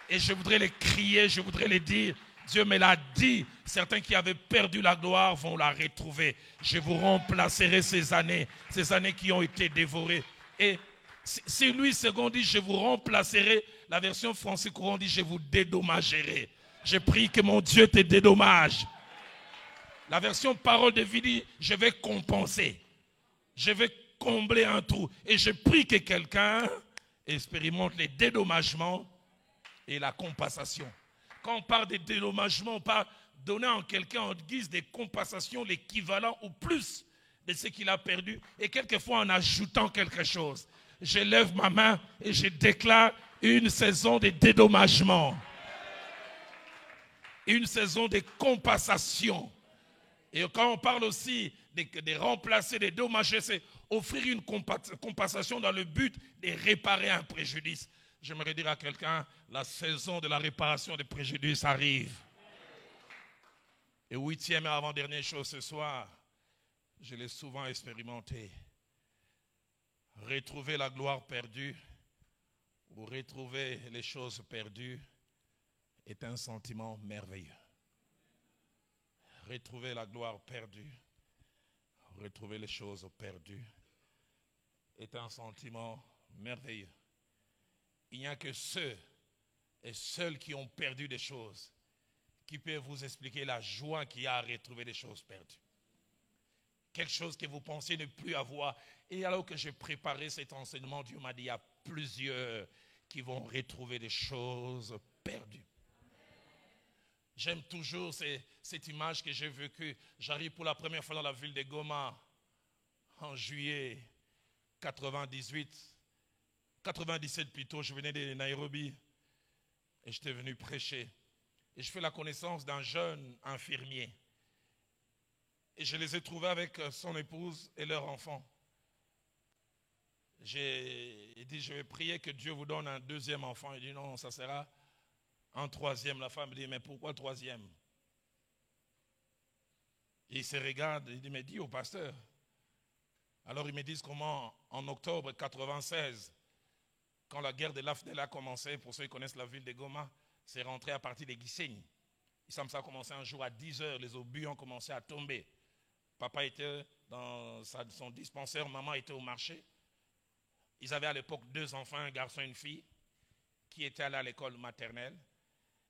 Et je voudrais les crier, je voudrais les dire. Dieu me l'a dit. Certains qui avaient perdu la gloire vont la retrouver. Je vous remplacerai ces années qui ont été dévorées. Et si Louis II dit je vous remplacerai, la version française courant dit je vous dédommagerai. Je prie que mon Dieu te dédommage. La version parole de vie dit je vais compenser. Je vais combler un trou. Et je prie que quelqu'un expérimente les dédommagements et la compensation. Quand on parle de dédommagement, on parle donner en quelqu'un en guise de compensation l'équivalent ou plus de ce qu'il a perdu et quelquefois en ajoutant quelque chose. Je lève ma main et je déclare une saison de dédommagement. Une saison de compensation. Et quand on parle aussi de remplacer, de dommager, c'est offrir une compensation dans le but de réparer un préjudice. J'aimerais dire à quelqu'un, la saison de la réparation des préjudices arrive. Et 8e et avant-dernière chose ce soir, je l'ai souvent expérimenté. Retrouver la gloire perdue ou retrouver les choses perdues est un sentiment merveilleux. Retrouver la gloire perdue, retrouver les choses perdues est un sentiment merveilleux. Il n'y a que ceux et seuls qui ont perdu des choses qui peuvent vous expliquer la joie qu'il y a à retrouver des choses perdues. Quelque chose que vous pensiez ne plus avoir. Et alors que j'ai préparé cet enseignement, Dieu m'a dit, il y a plusieurs qui vont retrouver des choses perdues. J'aime toujours cette image que j'ai vécue. J'arrive pour la première fois dans la ville de Goma en juillet 97 plutôt, je venais de Nairobi et j'étais venu prêcher. Et je fais la connaissance d'un jeune infirmier. Et je les ai trouvés avec son épouse et leur enfant. J'ai dit, je vais prier que Dieu vous donne un deuxième enfant. Il dit, non, ça sera un troisième. La femme dit, mais pourquoi troisième? Et il se regarde, il dit, mais dis au pasteur. Alors ils me disent comment, en octobre 96, quand la guerre de l'AFDEL a commencé, pour ceux qui connaissent la ville de Goma, c'est rentré à partir des Gisenyi. Il semble que ça a commencé un jour à 10h, les obus ont commencé à tomber. Papa était dans son dispensaire, maman était au marché. Ils avaient à l'époque 2 enfants, un garçon et une fille, qui étaient allés à l'école maternelle.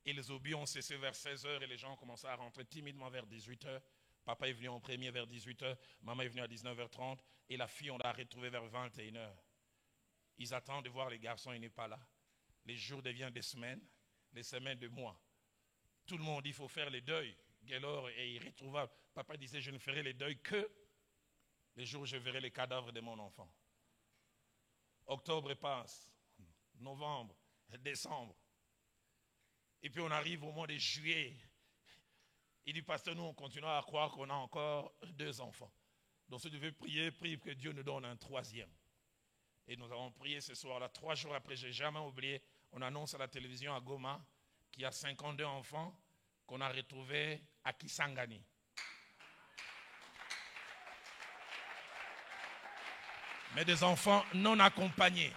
Et les obus ont cessé vers 16h et les gens ont commencé à rentrer timidement vers 18h. Papa est venu en premier vers 18h, maman est venue à 19h30 et la fille, on l'a retrouvée vers 21h. Ils attendent de voir les garçons, il n'est pas là. Les jours deviennent des semaines, les semaines de mois. Tout le monde dit qu'il faut faire les deuils. Gaylor est irrétrouvable. Papa disait, je ne ferai les deuils que les jours où je verrai les cadavres de mon enfant. Octobre passe, novembre, décembre. Et puis on arrive au mois de juillet. Il dit, pasteur, nous on continue à croire qu'on a encore 2 enfants. Donc si tu veux prier, prie que Dieu nous donne un 3e. Et nous avons prié ce soir-là, 3 jours après, je n'ai jamais oublié, on annonce à la télévision à Goma qu'il y a 52 enfants qu'on a retrouvés à Kisangani. Mais des enfants non accompagnés.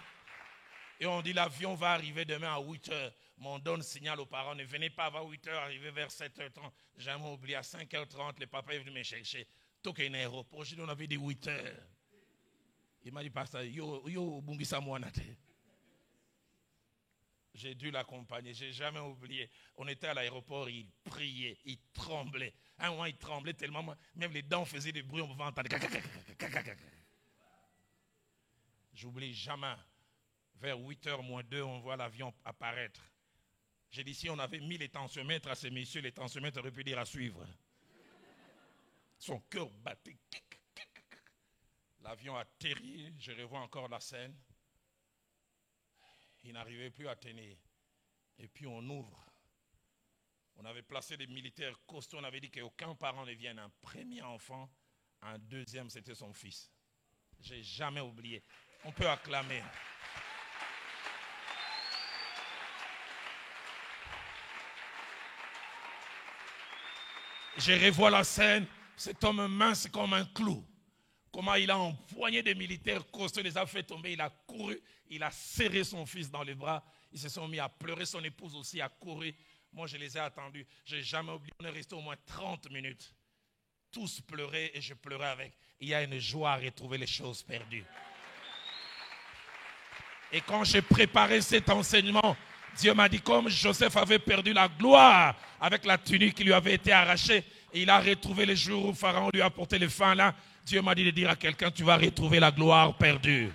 Et on dit l'avion va arriver demain à 8h. Mais on donne signal aux parents, ne venez pas avant 8h, arrivez vers 7h30. J'ai jamais oublié, à 5h30, le papa est venu me chercher. Toqué un aéroport, j'ai dit on avait dit 8h. Il m'a dit, pasteur, yo, bungisa mouanate. J'ai dû l'accompagner, je n'ai jamais oublié. On était à l'aéroport, il priait, il tremblait. Un moment, il tremblait tellement, même les dents faisaient des bruits, on pouvait entendre. J'oublie jamais. Vers 8h moins 2, on voit l'avion apparaître. J'ai dit, si on avait mis les tensiomètres à ces messieurs, les tensiomètres auraient pu dire à suivre. Son cœur battait. L'avion atterrit, je revois encore la scène. Il n'arrivait plus à tenir. Et puis on ouvre. On avait placé des militaires costauds, on avait dit qu'aucun parent ne vienne. Un premier enfant, un deuxième, c'était son fils. Je n'ai jamais oublié. On peut acclamer. Je revois la scène, cet homme mince comme un clou. Comment il a empoigné des militaires costauds, les a fait tomber, il a couru, il a serré son fils dans les bras, ils se sont mis à pleurer, son épouse aussi a couru. Moi je les ai attendus, je n'ai jamais oublié, on est resté au moins 30 minutes. Tous pleuraient et je pleurais avec. Il y a une joie à retrouver les choses perdues. Et quand j'ai préparé cet enseignement, Dieu m'a dit, comme Joseph avait perdu la gloire avec la tunique qui lui avait été arrachée, et il a retrouvé les jours où Pharaon lui a porté le fin là, Dieu m'a dit de dire à quelqu'un, tu vas retrouver la gloire perdue.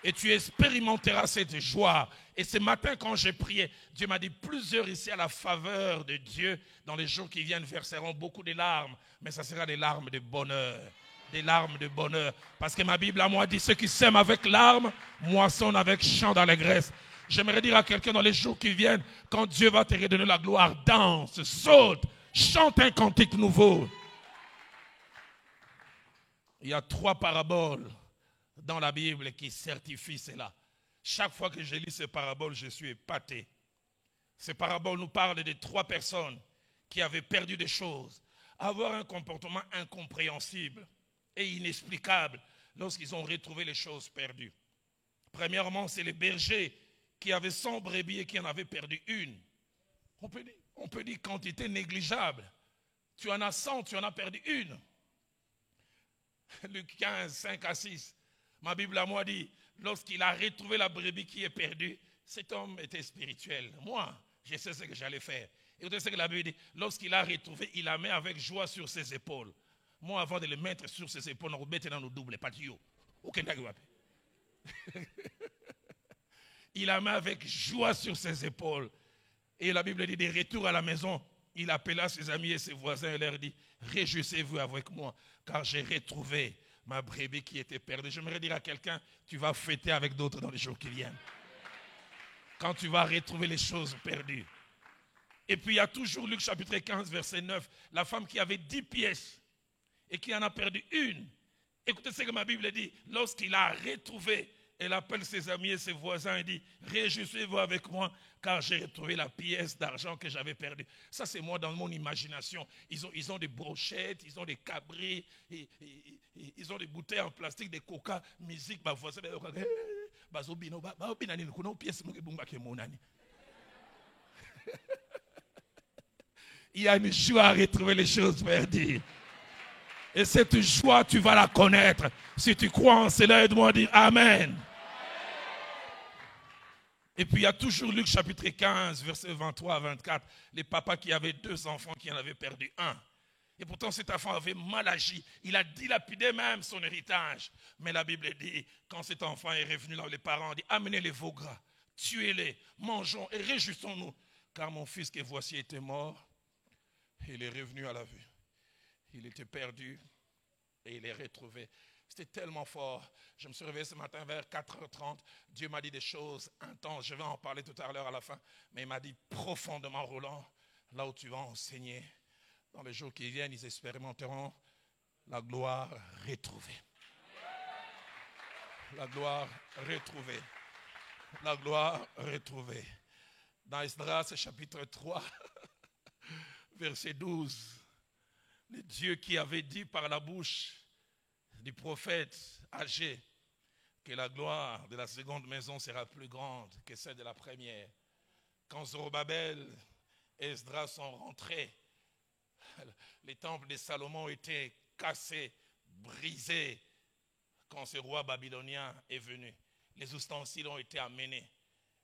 Et tu expérimenteras cette joie. Et ce matin, quand j'ai prié, Dieu m'a dit, plusieurs ici à la faveur de Dieu, dans les jours qui viennent, verseront beaucoup de larmes, mais ça sera des larmes de bonheur. Des larmes de bonheur. Parce que ma Bible à moi dit, ceux qui sèment avec larmes, moissonnent avec chant d'allégresse. J'aimerais dire à quelqu'un dans les jours qui viennent, quand Dieu va te redonner la gloire, danse, saute, chante un cantique nouveau. Il y a 3 paraboles dans la Bible qui certifient cela. Chaque fois que je lis ces paraboles, je suis épaté. Ces paraboles nous parlent de 3 personnes qui avaient perdu des choses, avoir un comportement incompréhensible et inexplicable lorsqu'ils ont retrouvé les choses perdues. Premièrement, c'est les bergers qui avaient 100 brebis et qui en avaient perdu une. On peut dire quantité négligeable. Tu en as 100, tu en as perdu une. Luc 15, 5 à 6. Ma Bible à moi dit, lorsqu'il a retrouvé la brebis qui est perdue, cet homme était spirituel. Moi, je sais ce que j'allais faire. Écoutez ce que la Bible dit. Lorsqu'il a retrouvé, il la met avec joie sur ses épaules. Moi, avant de le mettre sur ses épaules, on remet dans nos doubles patio. Il la met avec joie sur ses épaules. Et la Bible dit, de retour à la maison, il appela ses amis et ses voisins et leur dit, réjouissez-vous avec moi, car j'ai retrouvé ma brebis qui était perdue. J'aimerais dire à quelqu'un, tu vas fêter avec d'autres dans les jours qui viennent. Quand tu vas retrouver les choses perdues. Et puis il y a toujours Luc chapitre 15, verset 9, la femme qui avait 10 pièces et qui en a perdu une. Écoutez ce que ma Bible dit, lorsqu'il a retrouvé, elle appelle ses amis et ses voisins et dit, réjouissez-vous avec moi, car j'ai retrouvé la pièce d'argent que j'avais perdue. Ça, c'est moi dans mon imagination. Ils ont des brochettes, ils ont des cabris, ils ont des bouteilles en plastique, des coca, musique, ma voisin, il y a une joie à retrouver les choses perdues. Et cette joie, tu vas la connaître. Si tu crois en cela, aide-moi à dire Amen. Et puis il y a toujours Luc chapitre 15, versets 23 à 24. Les papas qui avaient 2 enfants qui en avaient perdu un. Et pourtant cet enfant avait mal agi. Il a dilapidé même son héritage. Mais la Bible dit, quand cet enfant est revenu là, les parents ont dit, amenez les veaux gras, tuez-les, mangeons et réjouissons-nous. Car mon fils que voici était mort, il est revenu à la vie. Il était perdu et il est retrouvé. C'était tellement fort. Je me suis réveillé ce matin vers 4h30. Dieu m'a dit des choses intenses. Je vais en parler tout à l'heure à la fin. Mais il m'a dit profondément, Roland, là où tu vas enseigner, dans les jours qui viennent, ils expérimenteront la gloire retrouvée. La gloire retrouvée. La gloire retrouvée. Dans Esdras, chapitre 3, verset 12. Le Dieu qui avait dit par la bouche du prophète Agé que la gloire de la seconde maison sera plus grande que celle de la première. Quand Zorobabel et Esdras sont rentrés, les temples de Salomon étaient cassés, brisés. Quand ce roi babylonien est venu, les ustensiles ont été amenés.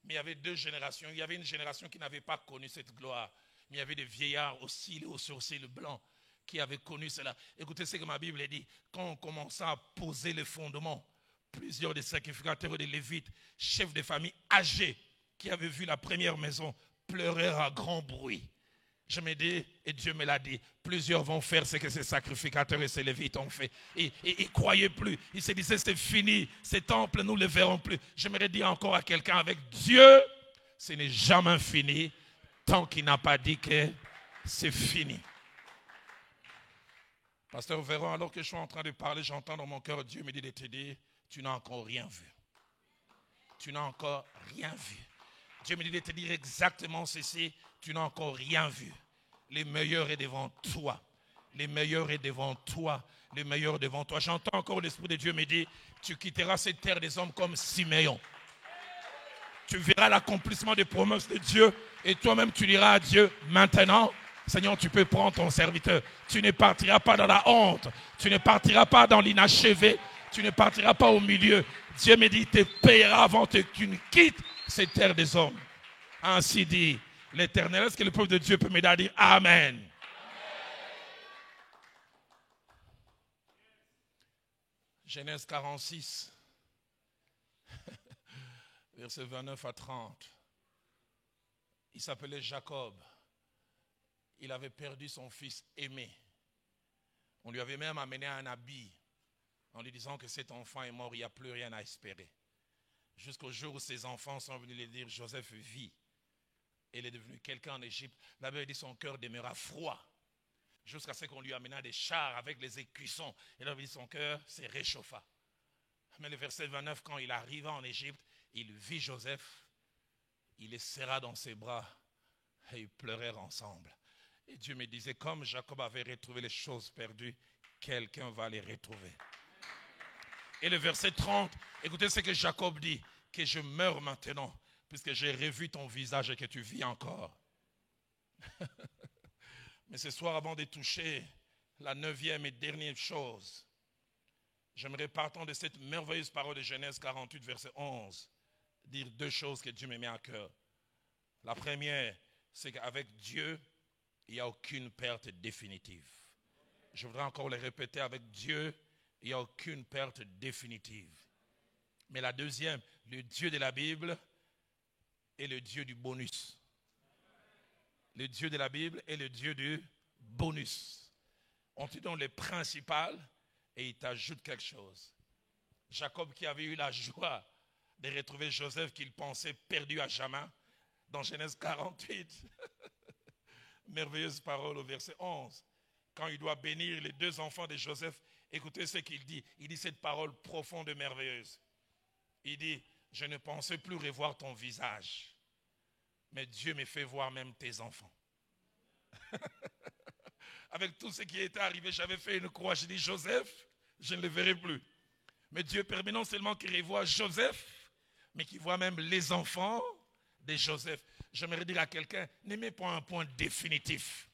Mais il y avait 2 générations. Il y avait une génération qui n'avait pas connu cette gloire. Mais il y avait des vieillards aux cils et aux sourcils blancs qui avaient connu cela. Écoutez ce que ma Bible dit. Quand on commença à poser les fondements, plusieurs des sacrificateurs et des lévites, chefs de famille âgés, qui avaient vu la première maison, pleurèrent à grand bruit. Je me dis, et Dieu me l'a dit, plusieurs vont faire ce que ces sacrificateurs et ces lévites ont fait. Et ils ne croyaient plus. Ils se disaient, c'est fini, ces temples, nous ne les verrons plus. J'aimerais dire encore à quelqu'un, avec Dieu, ce n'est jamais fini, tant qu'il n'a pas dit que c'est fini. Pasteur Véron, alors que je suis en train de parler, j'entends dans mon cœur, Dieu me dit de te dire, tu n'as encore rien vu. Tu n'as encore rien vu. Dieu me dit de te dire exactement ceci, tu n'as encore rien vu. Le meilleur est devant toi. Le meilleur est devant toi. Le meilleur est devant toi. J'entends encore l'Esprit de Dieu me dire, tu quitteras cette terre des hommes comme Siméon. Tu verras l'accomplissement des promesses de Dieu et toi-même tu diras à Dieu, maintenant, Seigneur, tu peux prendre ton serviteur. Tu ne partiras pas dans la honte. Tu ne partiras pas dans l'inachevé. Tu ne partiras pas au milieu. Dieu me dit, il te payera avant que tu ne quittes cette terre des hommes. Ainsi dit l'Éternel. Est-ce que le peuple de Dieu peut m'aider à dire Amen? Genèse 46, versets 29 à 30. Il s'appelait Jacob. Il avait perdu son fils aimé. On lui avait même amené un habit en lui disant que cet enfant est mort, il n'y a plus rien à espérer. Jusqu'au jour où ses enfants sont venus lui dire, Joseph vit. Il est devenu quelqu'un en Égypte. La Bible dit son cœur demeura froid. Jusqu'à ce qu'on lui amena des chars avec les écussons. Et là, son cœur se réchauffa. Mais le verset 29, quand il arriva en Égypte, il vit Joseph. Il le serra dans ses bras et ils pleurèrent ensemble. Et Dieu me disait, comme Jacob avait retrouvé les choses perdues, quelqu'un va les retrouver. Et le verset 30, écoutez ce que Jacob dit, que je meurs maintenant, puisque j'ai revu ton visage et que tu vis encore. Mais ce soir, avant de toucher la 9e et dernière chose, j'aimerais, partant de cette merveilleuse parole de Genèse 48, verset 11, dire 2 choses que Dieu me met à cœur. La première, c'est qu'avec Dieu, il n'y a aucune perte définitive. Je voudrais encore le répéter, avec Dieu, il n'y a aucune perte définitive. Mais la deuxième, le Dieu de la Bible est le Dieu du bonus. Le Dieu de la Bible est le Dieu du bonus. On te donne le principal et il t'ajoute quelque chose. Jacob, qui avait eu la joie de retrouver Joseph qu'il pensait perdu à jamais, dans Genèse 48, merveilleuse parole au verset 11, quand il doit bénir les 2 enfants de Joseph, écoutez ce qu'il dit. Il dit cette parole profonde et merveilleuse. Il dit, je ne pensais plus revoir ton visage, mais Dieu me fait voir même tes enfants. Avec tout ce qui était arrivé, j'avais fait une croix. J'ai dit, Joseph, je ne le verrai plus. Mais Dieu permet non seulement qu'il revoie Joseph, mais qu'il voit même les enfants de Joseph. J'aimerais dire à quelqu'un, n'aimez pas un point définitif.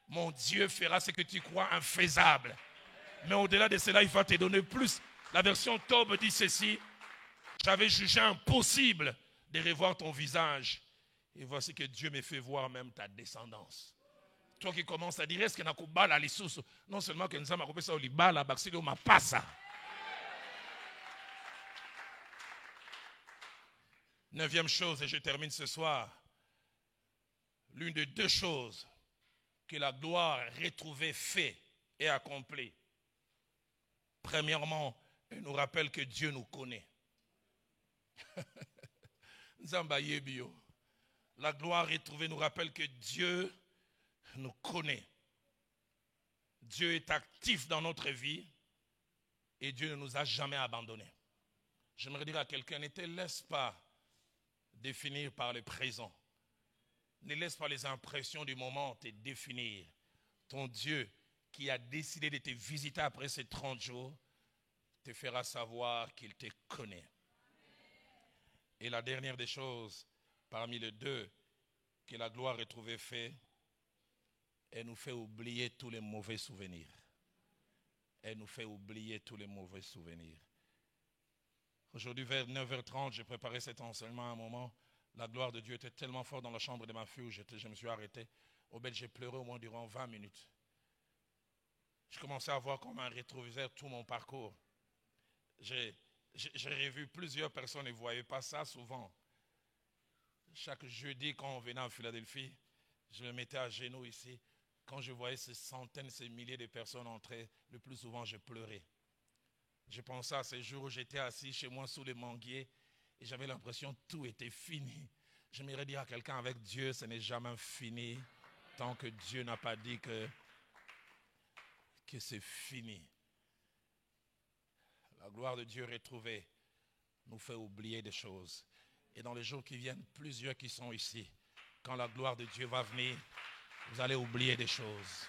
Mon Dieu fera ce que tu crois infaisable. Mais au-delà de cela, il va te donner plus. La version Tob dit ceci, j'avais jugé impossible de revoir ton visage. Et voici que Dieu me fait voir même ta descendance. Toi qui commences à dire, est-ce que nakubala lisusu? Non seulement que nous avons ça au libala, baksili au mapasa. 9e chose, et je termine ce soir. L'une des 2 choses que la gloire retrouvée fait et accomplit. Premièrement, elle nous rappelle que Dieu nous connaît. La gloire retrouvée nous rappelle que Dieu nous connaît. Dieu est actif dans notre vie et Dieu ne nous a jamais abandonnés. J'aimerais dire à quelqu'un, ne te laisse pas définir par le présent. Ne laisse pas les impressions du moment te définir. Ton Dieu qui a décidé de te visiter après ces 30 jours te fera savoir qu'il te connaît. Et la dernière des choses, parmi les 2 que la gloire retrouvée fait, elle nous fait oublier tous les mauvais souvenirs. Elle nous fait oublier tous les mauvais souvenirs. Aujourd'hui, vers 9h30, j'ai préparé cet enseignement à un moment. La gloire de Dieu était tellement forte dans la chambre de ma fille où je me suis arrêté. Au bel, j'ai pleuré au moins durant 20 minutes. Je commençais à voir comme un rétroviseur tout mon parcours. J'ai revu plusieurs personnes et vous ne voyez pas ça souvent. Chaque jeudi, quand on venait en Philadelphie, je me mettais à genoux ici. Quand je voyais ces centaines, ces milliers de personnes entrer, le plus souvent, je pleurais. Je pensais à ces jours où j'étais assis chez moi sous les manguiers et j'avais l'impression que tout était fini. J'aimerais dire à quelqu'un, avec Dieu, ce n'est jamais fini tant que Dieu n'a pas dit que c'est fini. La gloire de Dieu retrouvée nous fait oublier des choses. Et dans les jours qui viennent, plusieurs qui sont ici, quand la gloire de Dieu va venir, vous allez oublier des choses.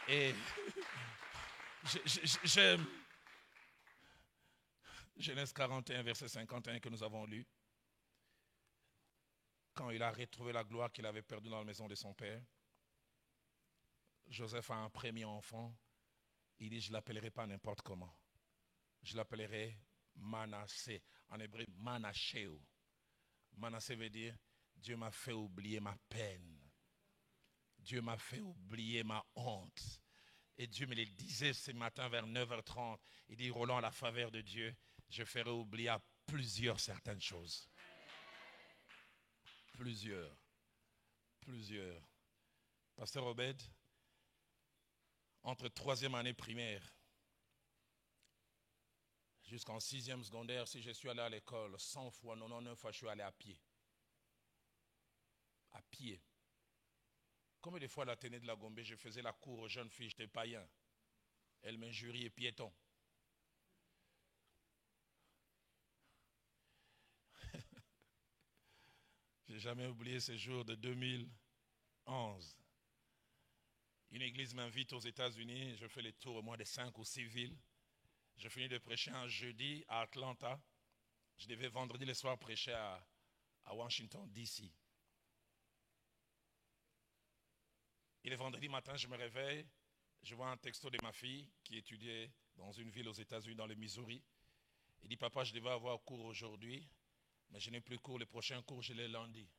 Et Genèse 41, verset 51 que nous avons lu. Quand il a retrouvé la gloire qu'il avait perdue dans la maison de son père, Joseph a un premier enfant. Il dit, je ne l'appellerai pas n'importe comment. Je l'appellerai Manassé. En hébreu, Manacheo. Manassé veut dire, Dieu m'a fait oublier ma peine. Dieu m'a fait oublier ma honte. Et Dieu me le disait ce matin vers 9h30. Il dit, Roland, à la faveur de Dieu, je ferai oublier à plusieurs certaines choses. Plusieurs. Pasteur Obed, entre 3e année primaire jusqu'en 6e secondaire, si je suis allé à l'école 100 fois, 99 fois, je suis allé à pied. À pied. Combien de fois à l'Athénée de la Gombe, je faisais la cour aux jeunes filles, j'étais païen. Elles m'injuriaient piéton. J'ai jamais oublié ce jour de 2011. Une église m'invite aux États-Unis, je fais le tour au moins de 5 ou 6 villes. Je finis de prêcher un jeudi à Atlanta. Je devais vendredi le soir prêcher à Washington, D.C. Et le vendredi matin, je me réveille, je vois un texto de ma fille qui étudiait dans une ville aux États-Unis, dans le Missouri. Il dit, papa, je devais avoir cours aujourd'hui, mais je n'ai plus cours. Le prochain cours, je l'ai lundi.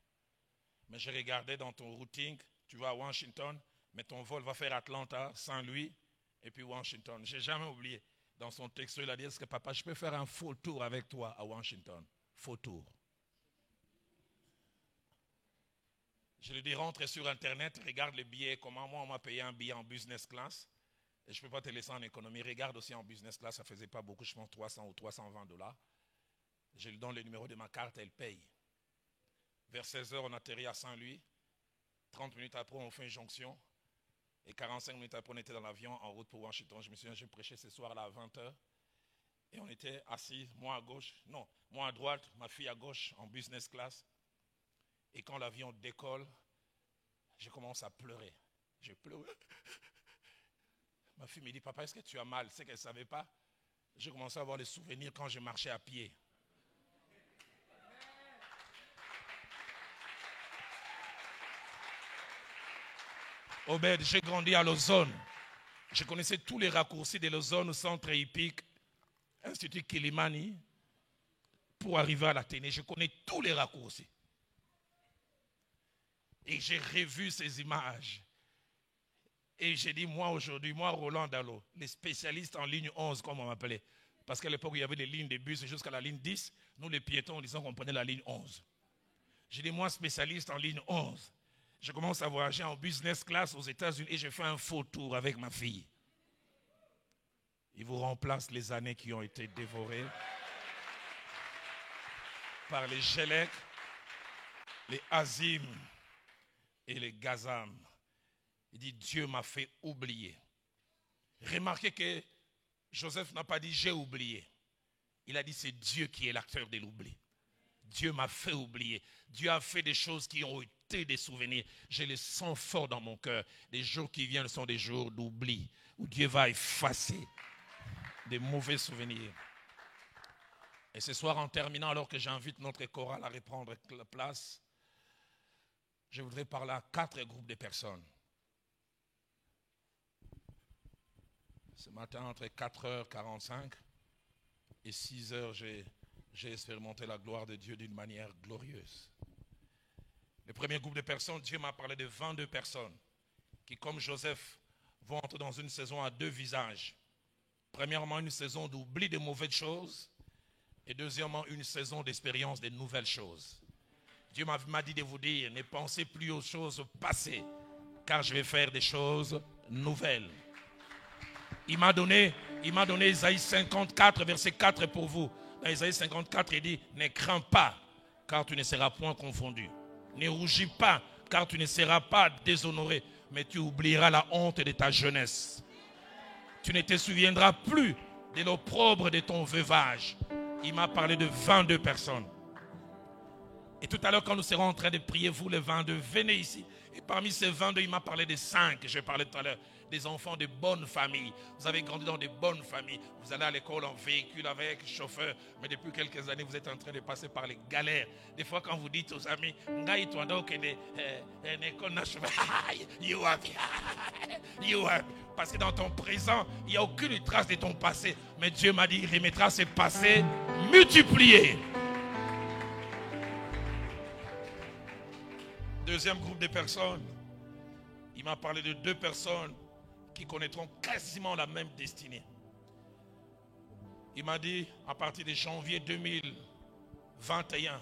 Mais je regardais dans ton routing, tu vas à Washington, mais ton vol va faire Atlanta, Saint-Louis, et puis Washington. Je n'ai jamais oublié. Dans son texto, il a dit, est-ce que papa, je peux faire un faux tour avec toi à Washington? Faux tour. Je lui dis, rentre sur Internet, regarde les billets, comment moi on m'a payé un billet en business class. Et je ne peux pas te laisser en économie. Regarde aussi en business class, ça ne faisait pas beaucoup, je pense 300 ou 320 $. Je lui donne le numéro de ma carte, elle paye. Vers 16h, on atterrit à Saint-Louis. 30 minutes après, on fait une jonction. Et 45 minutes après, on était dans l'avion en route pour Washington. Je me souviens, j'ai prêché ce soir-là à 20h. Et on était assis, moi à gauche, non, moi à droite, ma fille à gauche, en business class. Et quand l'avion décolle, je commence à pleurer. Je pleure. Ma fille me dit, papa, est-ce que tu as mal? C'est qu'elle ne savait pas. J'ai commencé à avoir des souvenirs quand je marchais à pied. Obed, j'ai grandi à Lausanne. Je connaissais tous les raccourcis de Lausanne au centre hippique, Institut Kilimani, pour arriver à l'Athénée. Je connais tous les raccourcis. Et j'ai revu ces images. Et j'ai dit, moi aujourd'hui, moi Roland Dallot, les spécialistes en ligne 11, comme on m'appelait. Parce qu'à l'époque, il y avait des lignes de bus jusqu'à la ligne 10. Nous, les piétons, disons qu'on prenait la ligne 11. J'ai dit, moi, spécialiste en ligne 11. Je commence à voyager en business class aux États-Unis et je fais un faux tour avec ma fille. Il vous remplace les années qui ont été dévorées par les Gélec, les Azim et les Gazam. Il dit, Dieu m'a fait oublier. Remarquez que Joseph n'a pas dit, j'ai oublié. Il a dit, c'est Dieu qui est l'acteur de l'oubli. Dieu m'a fait oublier. Dieu a fait des choses qui ont été des souvenirs. Je les sens fort dans mon cœur. Les jours qui viennent sont des jours d'oubli, où Dieu va effacer des mauvais souvenirs. Et ce soir, en terminant, alors que j'invite notre chorale à reprendre la place, je voudrais parler à 4 groupes de personnes. Ce matin, entre 4h45 et 6h, j'ai expérimenté la gloire de Dieu d'une manière glorieuse. Le premier groupe de personnes, Dieu m'a parlé de 22 personnes qui, comme Joseph, vont entrer dans une saison à 2 visages. Premièrement, une saison d'oubli de mauvaises choses et deuxièmement, une saison d'expérience de nouvelles choses. Dieu m'a dit de vous dire, ne pensez plus aux choses passées, car je vais faire des choses nouvelles. Il m'a donné Isaïe 54, verset 4 pour vous. Dans Isaïe 54, il dit, ne crains pas, car tu ne seras point confondu. Ne rougis pas, car tu ne seras pas déshonoré, mais tu oublieras la honte de ta jeunesse. Tu ne te souviendras plus de l'opprobre de ton veuvage. Il m'a parlé de 22 personnes. Et tout à l'heure, quand nous serons en train de prier, vous les 22, venez ici. Et parmi ces 22, il m'a parlé des 5, je parlais tout à l'heure, des enfants de bonnes familles. Vous avez grandi dans de bonnes familles. Vous allez à l'école en véhicule avec chauffeur. Mais depuis quelques années, vous êtes en train de passer par les galères. Des fois, quand vous dites aux amis, parce que dans ton présent, il n'y a aucune trace de ton passé. Mais Dieu m'a dit, il remettra ses passés multipliés. Deuxième groupe de personnes, il m'a parlé de 2 personnes qui connaîtront quasiment la même destinée. Il m'a dit, à partir de janvier 2021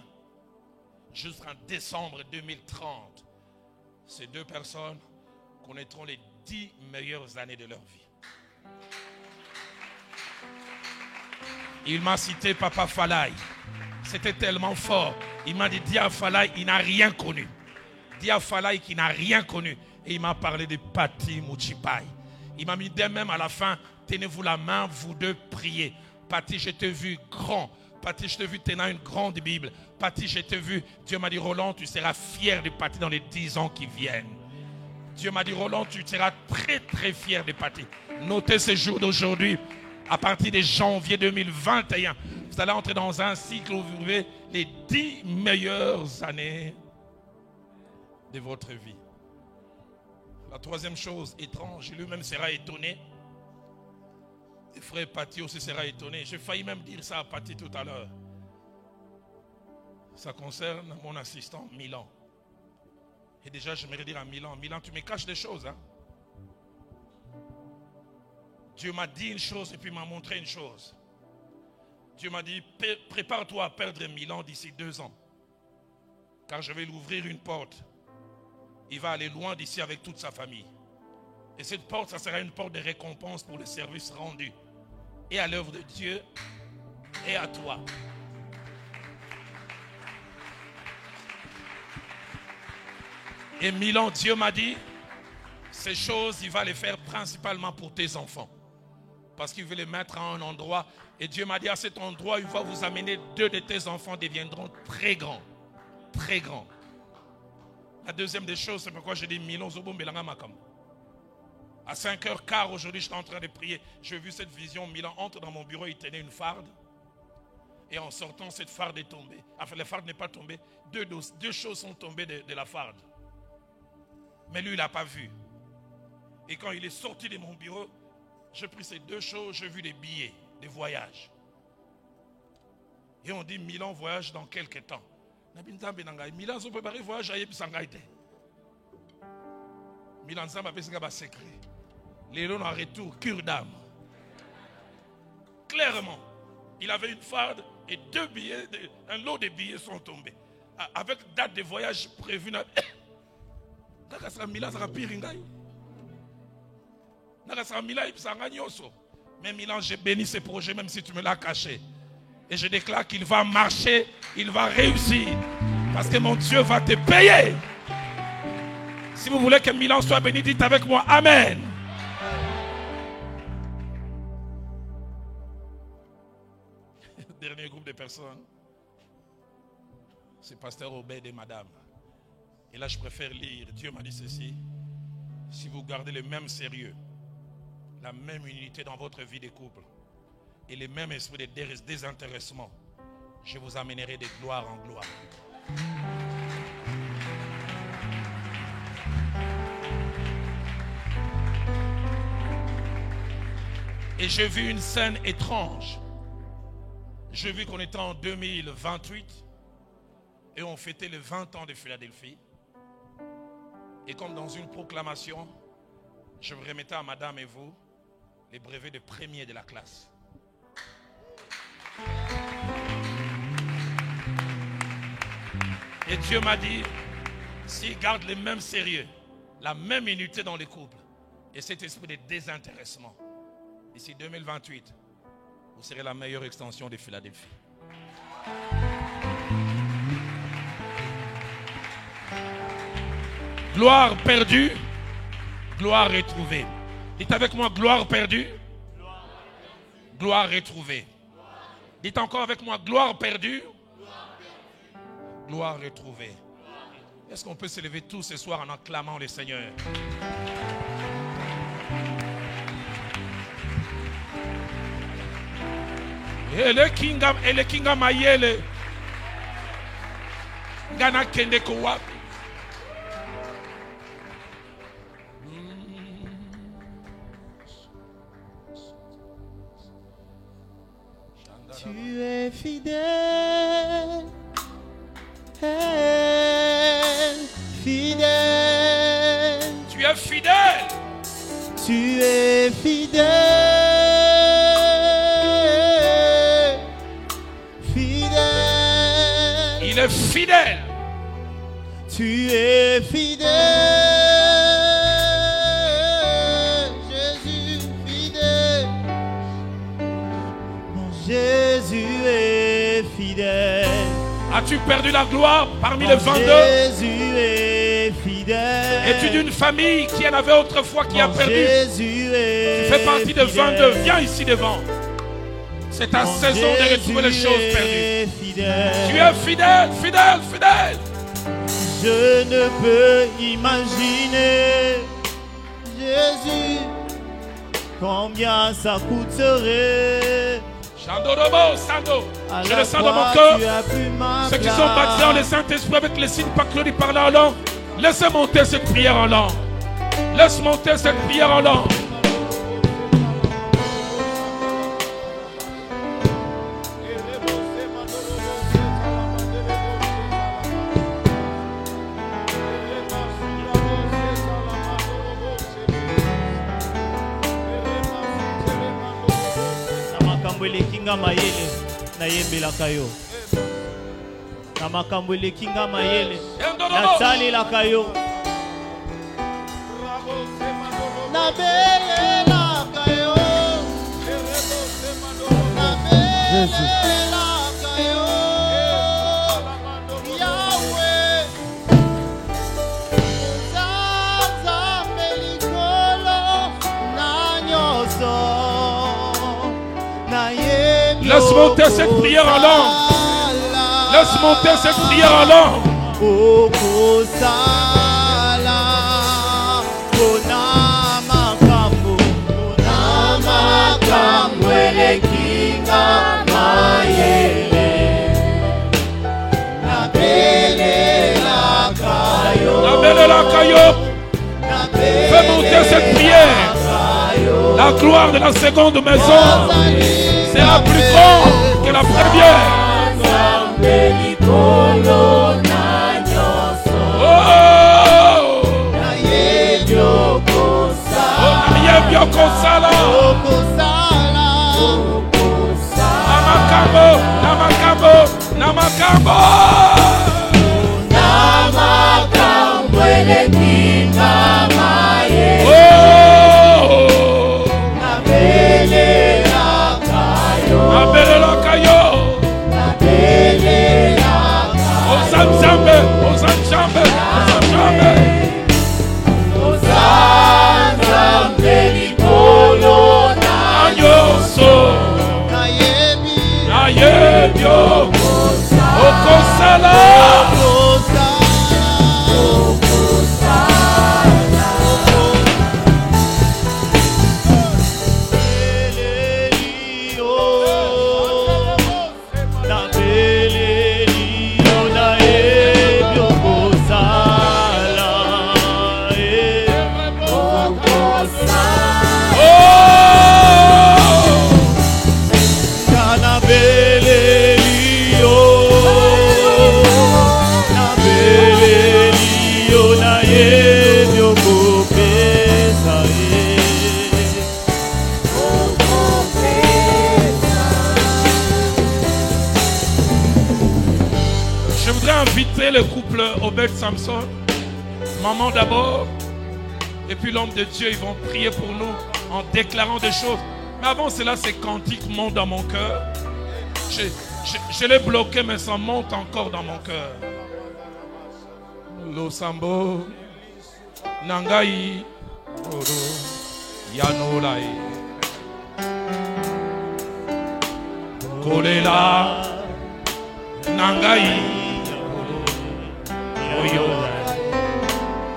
jusqu'en décembre 2030, ces 2 personnes connaîtront les 10 meilleures années de leur vie. Il m'a cité Papa Falay. C'était tellement fort. Il m'a dit, Dia Falay, il n'a rien connu. Dia Falay qui n'a rien connu. Et il m'a parlé de Pati Mouchipai. Il m'a mis dès même à la fin, tenez-vous la main, vous deux, priez. Pati, je t'ai vu grand. Pati, je t'ai vu tenant une grande Bible. Pati, je t'ai vu. Dieu m'a dit, Roland, tu seras fier de Pati dans les 10 ans qui viennent. Dieu m'a dit, Roland, tu seras très très fier de Pati. Notez ce jour d'aujourd'hui. À partir de janvier 2021, vous allez entrer dans un cycle où vous vivez les 10 meilleures années de votre vie. La troisième chose étrange, lui-même sera étonné. Et frère Pati aussi sera étonné. J'ai failli même dire ça à Pati tout à l'heure. Ça concerne mon assistant Milan. Et déjà, j'aimerais dire à Milan, Milan, tu me caches des choses. Hein? Dieu m'a dit une chose et puis m'a montré une chose. Dieu m'a dit, prépare-toi à perdre Milan d'ici 2 ans. Car je vais lui ouvrir une porte. Il va aller loin d'ici avec toute sa famille. Et cette porte, ça sera une porte de récompense pour le service rendu. Et à l'œuvre de Dieu, et à toi. Et Milan, Dieu m'a dit, ces choses, il va les faire principalement pour tes enfants. Parce qu'il veut les mettre à un endroit. Et Dieu m'a dit, à cet endroit, il va vous amener 2 de tes enfants deviendront très grands. Très grands. La deuxième des choses, c'est pourquoi j'ai dit Milan Zobo Mbelanga Makam. À 5h15 aujourd'hui, j'étais en train de prier. J'ai vu cette vision. Milan entre dans mon bureau, il tenait une farde. Et en sortant, cette farde est tombée. Enfin, la farde n'est pas tombée. 2 choses sont tombées de la farde. Mais lui, il n'a pas vu. Et quand il est sorti de mon bureau, j'ai pris ces 2 choses, j'ai vu des billets, des voyages. Et on dit Milan voyage dans quelques temps. Milan se prépare voyage à Yébsangaïté. Milan Zamba a secret. Les lots en retour, cure d'âme. Clairement, il avait une farde et 2 billets, un lot de billets sont tombés. Avec date de voyage prévue. Milan sera pire. Mais Milan, j'ai béni ce projet même si tu me l'as caché. Et je déclare qu'il va marcher, il va réussir. Parce que mon Dieu va te payer. Si vous voulez que Milan soit béni, dites avec moi Amen. Dernier groupe de personnes, c'est Pasteur Obed et Madame. Et là, je préfère lire. Dieu m'a dit ceci. Si vous gardez le même sérieux, la même unité dans votre vie de couple et le même esprit de désintéressement, je vous amènerai de gloire en gloire. Et j'ai vu une scène étrange. J'ai vu qu'on était en 2028 et on fêtait les 20 ans de Philadelphie. Et comme dans une proclamation, je vous remettais à madame et vous les brevets de premier de la classe. Et Dieu m'a dit, s'ils gardent le même sérieux, la même unité dans les couples et cet esprit de désintéressement, d'ici 2028, vous serez la meilleure extension de Philadelphie. Gloire perdue, gloire retrouvée. Dites avec moi, gloire perdue, Gloire retrouvée. Dites encore avec moi, gloire perdue. Gloire retrouvée. Est-ce qu'on peut se lever tous ce soir en acclamant le Seigneur? Et le kinga mayele. Gana kende kowapi. Tu es fidèle, fidèle. Tu es fidèle. Tu es fidèle, fidèle. Il est fidèle. Tu es fidèle, Jésus fidèle. Mon Jésus est fidèle. As-tu perdu la gloire parmi les 22? Jésus est fidèle. Es-tu d'une famille qui en avait autrefois qui a perdu? Jésus est Tu fais partie de 22. Viens ici devant. C'est ta saison de retrouver les choses perdues. Fidèle. Tu es fidèle, fidèle, fidèle. Je ne peux imaginer, Jésus, combien ça coûterait. Chandorobo, Sando. Je le sens dans mon cœur. Ceux qui sont baptisés dans le Saint-Esprit avec les signes pas claudiques par en langue, laissez monter cette prière en langue. Laisse monter cette prière en langue. Kinga mayele na yembelaka yo na makambo elekinga mayele nasalelaka yo nabelelaka yo nabelelaka yo Yahweh Nzambe likolo na nyonso. Laisse monter cette prière en langue. Laisse monter cette prière en langue. Fais monter cette prière. La gloire de la seconde maison sera plus grande que la première. Namakambo. Le couple Obed Samson, maman d'abord, et puis l'homme de Dieu, ils vont prier pour nous en déclarant des choses. Mais avant cela, ces cantiques montent dans mon cœur. Je l'ai bloqué, mais ça monte encore dans mon cœur. Losambo, Nangai, Oro, Yanolai. kolela nangai oyo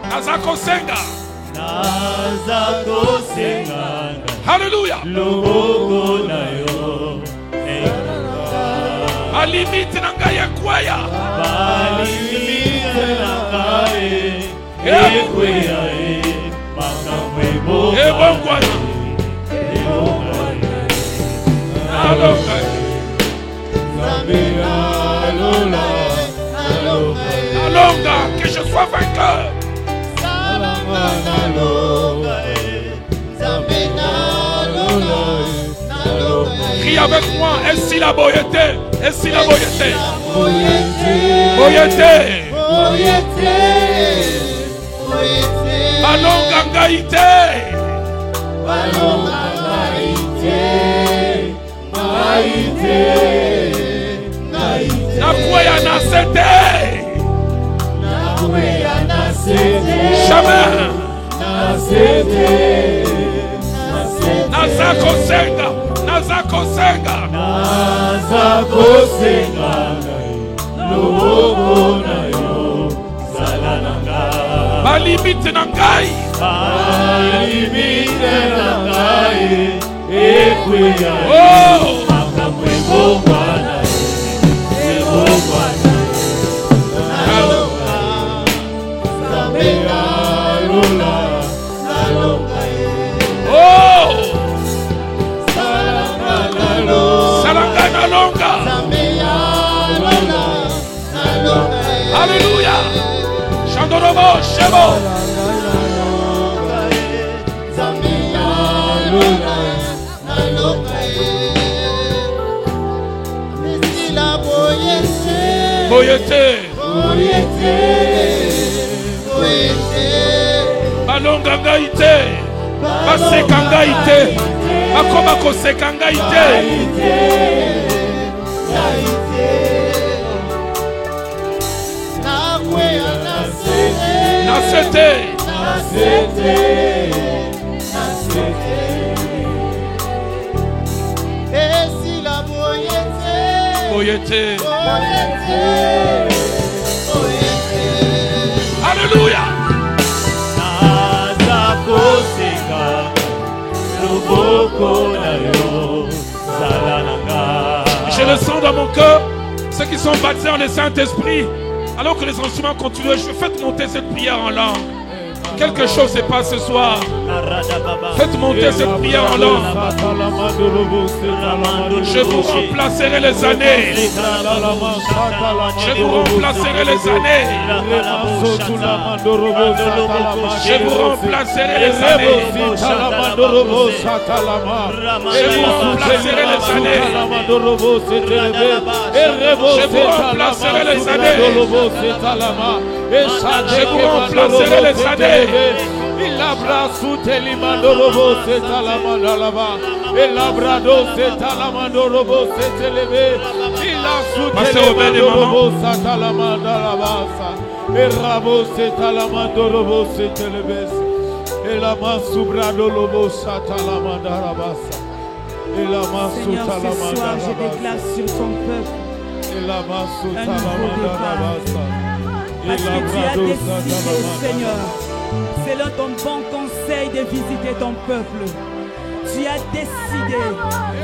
naza kosenga Hallelujah. loboko na yo Balimite na ngai ekwea balimite na ngai ekwea makambo ebongwana nalonga nalonga que je sois vainqueur. Crie avec moi, ainsi la boyauté, ainsi la boyauté. Boyauté. Balonga ngaïté. Nakwea nasete. Jamais. Nazako senga. Nazako senga. Balimite na ngai. Alléluia. Chandorobo, Shebo. Boyete. Balonga ngaite. Baseka ngaite. Bakoma koseka ngaite. Nasete. Boyete. Alléluia. Je le sens dans mon cœur. Ceux qui sont baptisés en le Saint-Esprit, alors que les instruments continuent, je fais monter cette prière en langue. Quelque chose se passe ce soir. Faites monter cette prière en langue. Je vous remplacerai les années. Je vous remplacerai les années. Je vous remplacerai les années. Je vous remplacerai les années. Je vous remplacerai les années. Je vous remplacerai les années. Il abraço telimandorobo setalamandalaba. El abrado setalamandorobo setelebe. Il asu telimandorobo satalamandalabasa. El rabo setalamandorobo setelebe. El amasubrado lobo satalamandalabasa. El amasu talamandalabasa. Je déclare sur ton peuple El amasu talamandalabasa. parce que tu as décidé, Seigneur, selon ton bon conseil, de visiter ton peuple. Tu as décidé,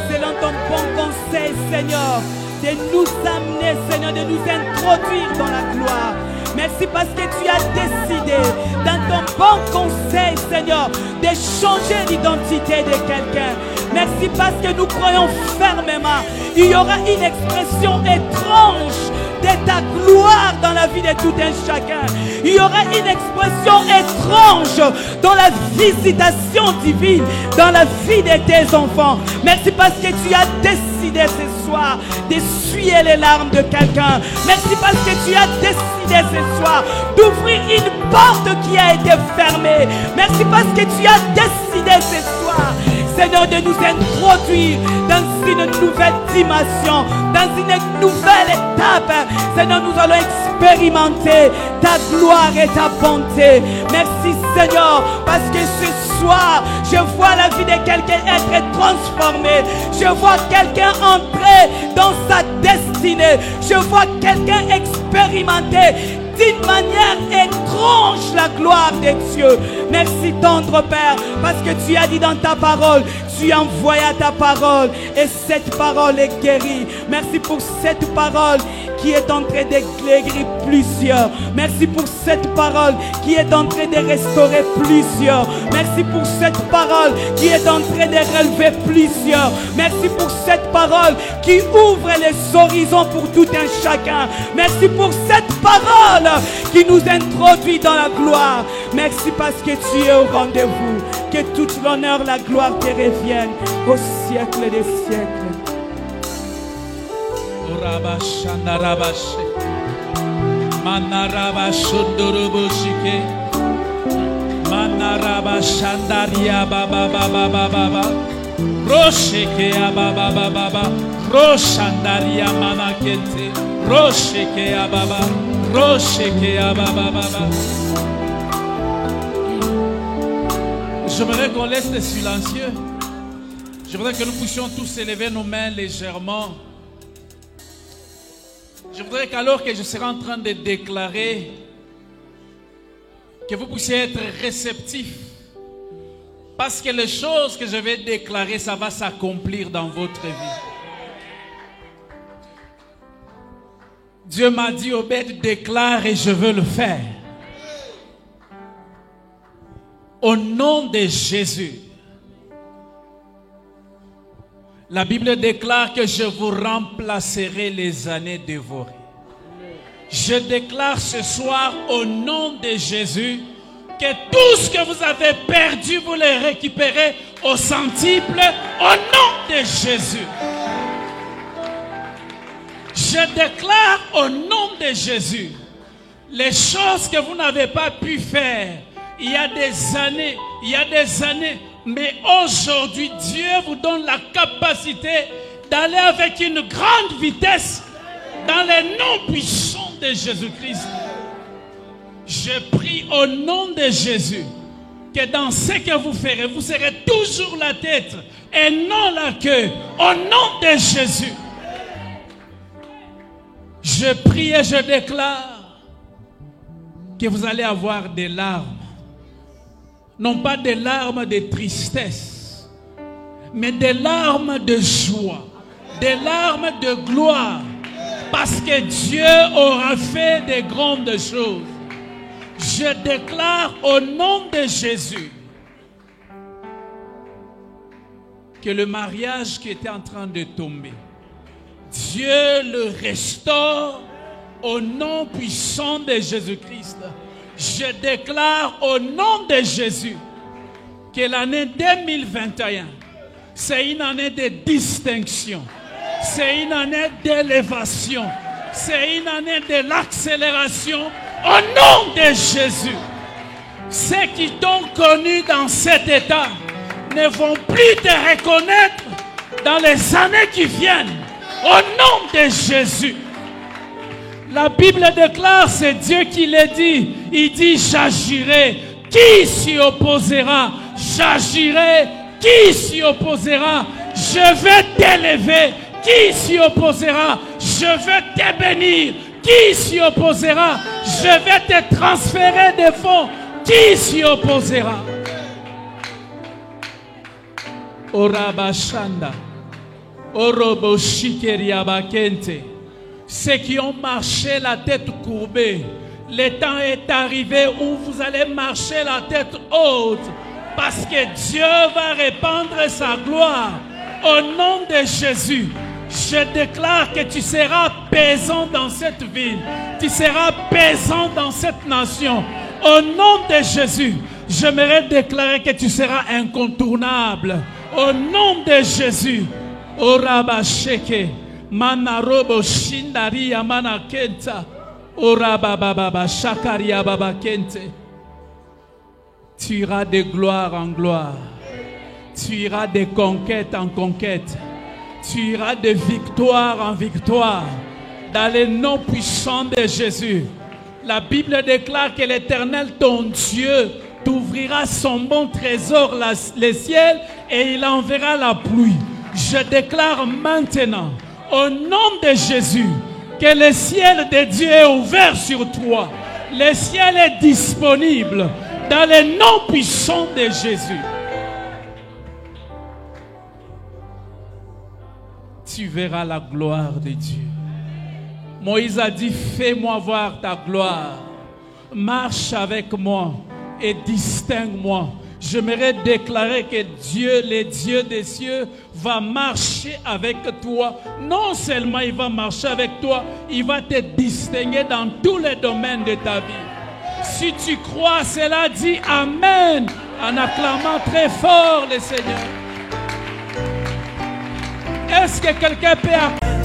selon ton bon conseil, Seigneur, de nous amener, Seigneur, de nous introduire dans la gloire. Merci parce que tu as décidé, dans ton bon conseil, Seigneur, de changer l'identité de quelqu'un. Merci parce que nous croyons fermement. Il y aura une expression étrange de ta gloire dans la vie de tout un chacun. Il y aura une expression étrange dans la visitation divine, dans la vie de tes enfants. Merci parce que tu as décidé ce soir d'essuyer les larmes de quelqu'un. Merci parce que tu as décidé ce soir d'ouvrir une porte qui a été fermée. Merci parce que tu as décidé ce soir, Seigneur, Seigneur, de nous introduire dans une nouvelle dimension, dans une nouvelle étape. Seigneur, nous allons expérimenter ta gloire et ta bonté. Merci Seigneur, parce que ce soir, je vois la vie de quelqu'un être transformée. Je vois quelqu'un entrer dans sa destinée. Je vois quelqu'un expérimenter d'une manière étrange la gloire de Dieu. Merci tendre Père, parce que tu as dit dans ta parole, tu envoyas ta parole et cette parole est guérie. Merci pour cette parole qui est en train d'éclairer plusieurs. Merci pour cette parole qui est en train de restaurer plusieurs. Merci pour cette parole qui est en train de relever plusieurs. Merci pour cette parole qui ouvre les horizons pour tout un chacun. Merci pour cette parole qui nous introduit dans la gloire. Merci parce que tu es au rendez-vous. Que toute l'honneur, la gloire te revienne au siècle des siècles. J'aimerais qu'on laisse les silencieux. Je voudrais que nous puissions tous élever nos mains légèrement. Je voudrais qu'alors que je serai en train de déclarer, que vous puissiez être réceptifs. Parce que les choses que je vais déclarer, ça va s'accomplir dans votre vie. Dieu m'a dit, Obed, déclare et je veux le faire. Au nom de Jésus. La Bible déclare que je vous remplacerai les années dévorées. Je déclare ce soir au nom de Jésus que tout ce que vous avez perdu, vous le récupérez au centuple au nom de Jésus. Je déclare au nom de Jésus les choses que vous n'avez pas pu faire il y a des années, mais aujourd'hui Dieu vous donne la capacité d'aller avec une grande vitesse dans le nom puissant de Jésus-Christ. Je prie au nom de Jésus que dans ce que vous ferez, vous serez toujours la tête et non la queue. Au nom de Jésus. Je prie et je déclare que vous allez avoir des larmes. Non pas des larmes de tristesse, mais des larmes de joie, des larmes de gloire, parce que Dieu aura fait de grandes choses. Je déclare au nom de Jésus que le mariage qui était en train de tomber, Dieu le restaure au nom puissant de Jésus-Christ. Je déclare au nom de Jésus que l'année 2021, c'est une année de distinction, c'est une année d'élévation, c'est une année de l'accélération au nom de Jésus. Ceux qui t'ont connu dans cet état ne vont plus te reconnaître dans les années qui viennent au nom de Jésus. La Bible déclare, c'est Dieu qui l'a dit. Il dit, j'agirai. Qui s'y opposera? J'agirai. Qui s'y opposera? Je vais t'élever. Qui s'y opposera? Je vais te bénir. Qui s'y opposera? Je vais te transférer des fonds. Qui s'y opposera? Orabashanda. Oroboshikeriabakente. Ceux qui ont marché la tête courbée, le temps est arrivé où vous allez marcher la tête haute, parce que Dieu va répandre sa gloire. Au nom de Jésus, je déclare que tu seras pesant dans cette ville, tu seras pesant dans cette nation. Au nom de Jésus, j'aimerais déclarer que tu seras incontournable. Au nom de Jésus, Orabasheke. Manarobo Shindaria Manakenta Orababa Shakaria Baba Kente. Tu iras de gloire en gloire. Tu iras de conquête en conquête. Tu iras de victoire en victoire. Dans le nom puissant de Jésus. La Bible déclare que l'Éternel, ton Dieu, t'ouvrira son bon trésor, les ciels, et il enverra la pluie. Je déclare maintenant, au nom de Jésus, que le ciel de Dieu est ouvert sur toi. Le ciel est disponible dans le nom puissant de Jésus. Tu verras la gloire de Dieu. Moïse a dit, fais-moi voir ta gloire. Marche avec moi et distingue-moi. J'aimerais déclarer que Dieu, le Dieu des cieux, va marcher avec toi. Non seulement il va marcher avec toi, il va te distinguer dans tous les domaines de ta vie. Si tu crois cela, dis Amen en acclamant très fort le Seigneur. Est-ce que quelqu'un peut acclamer?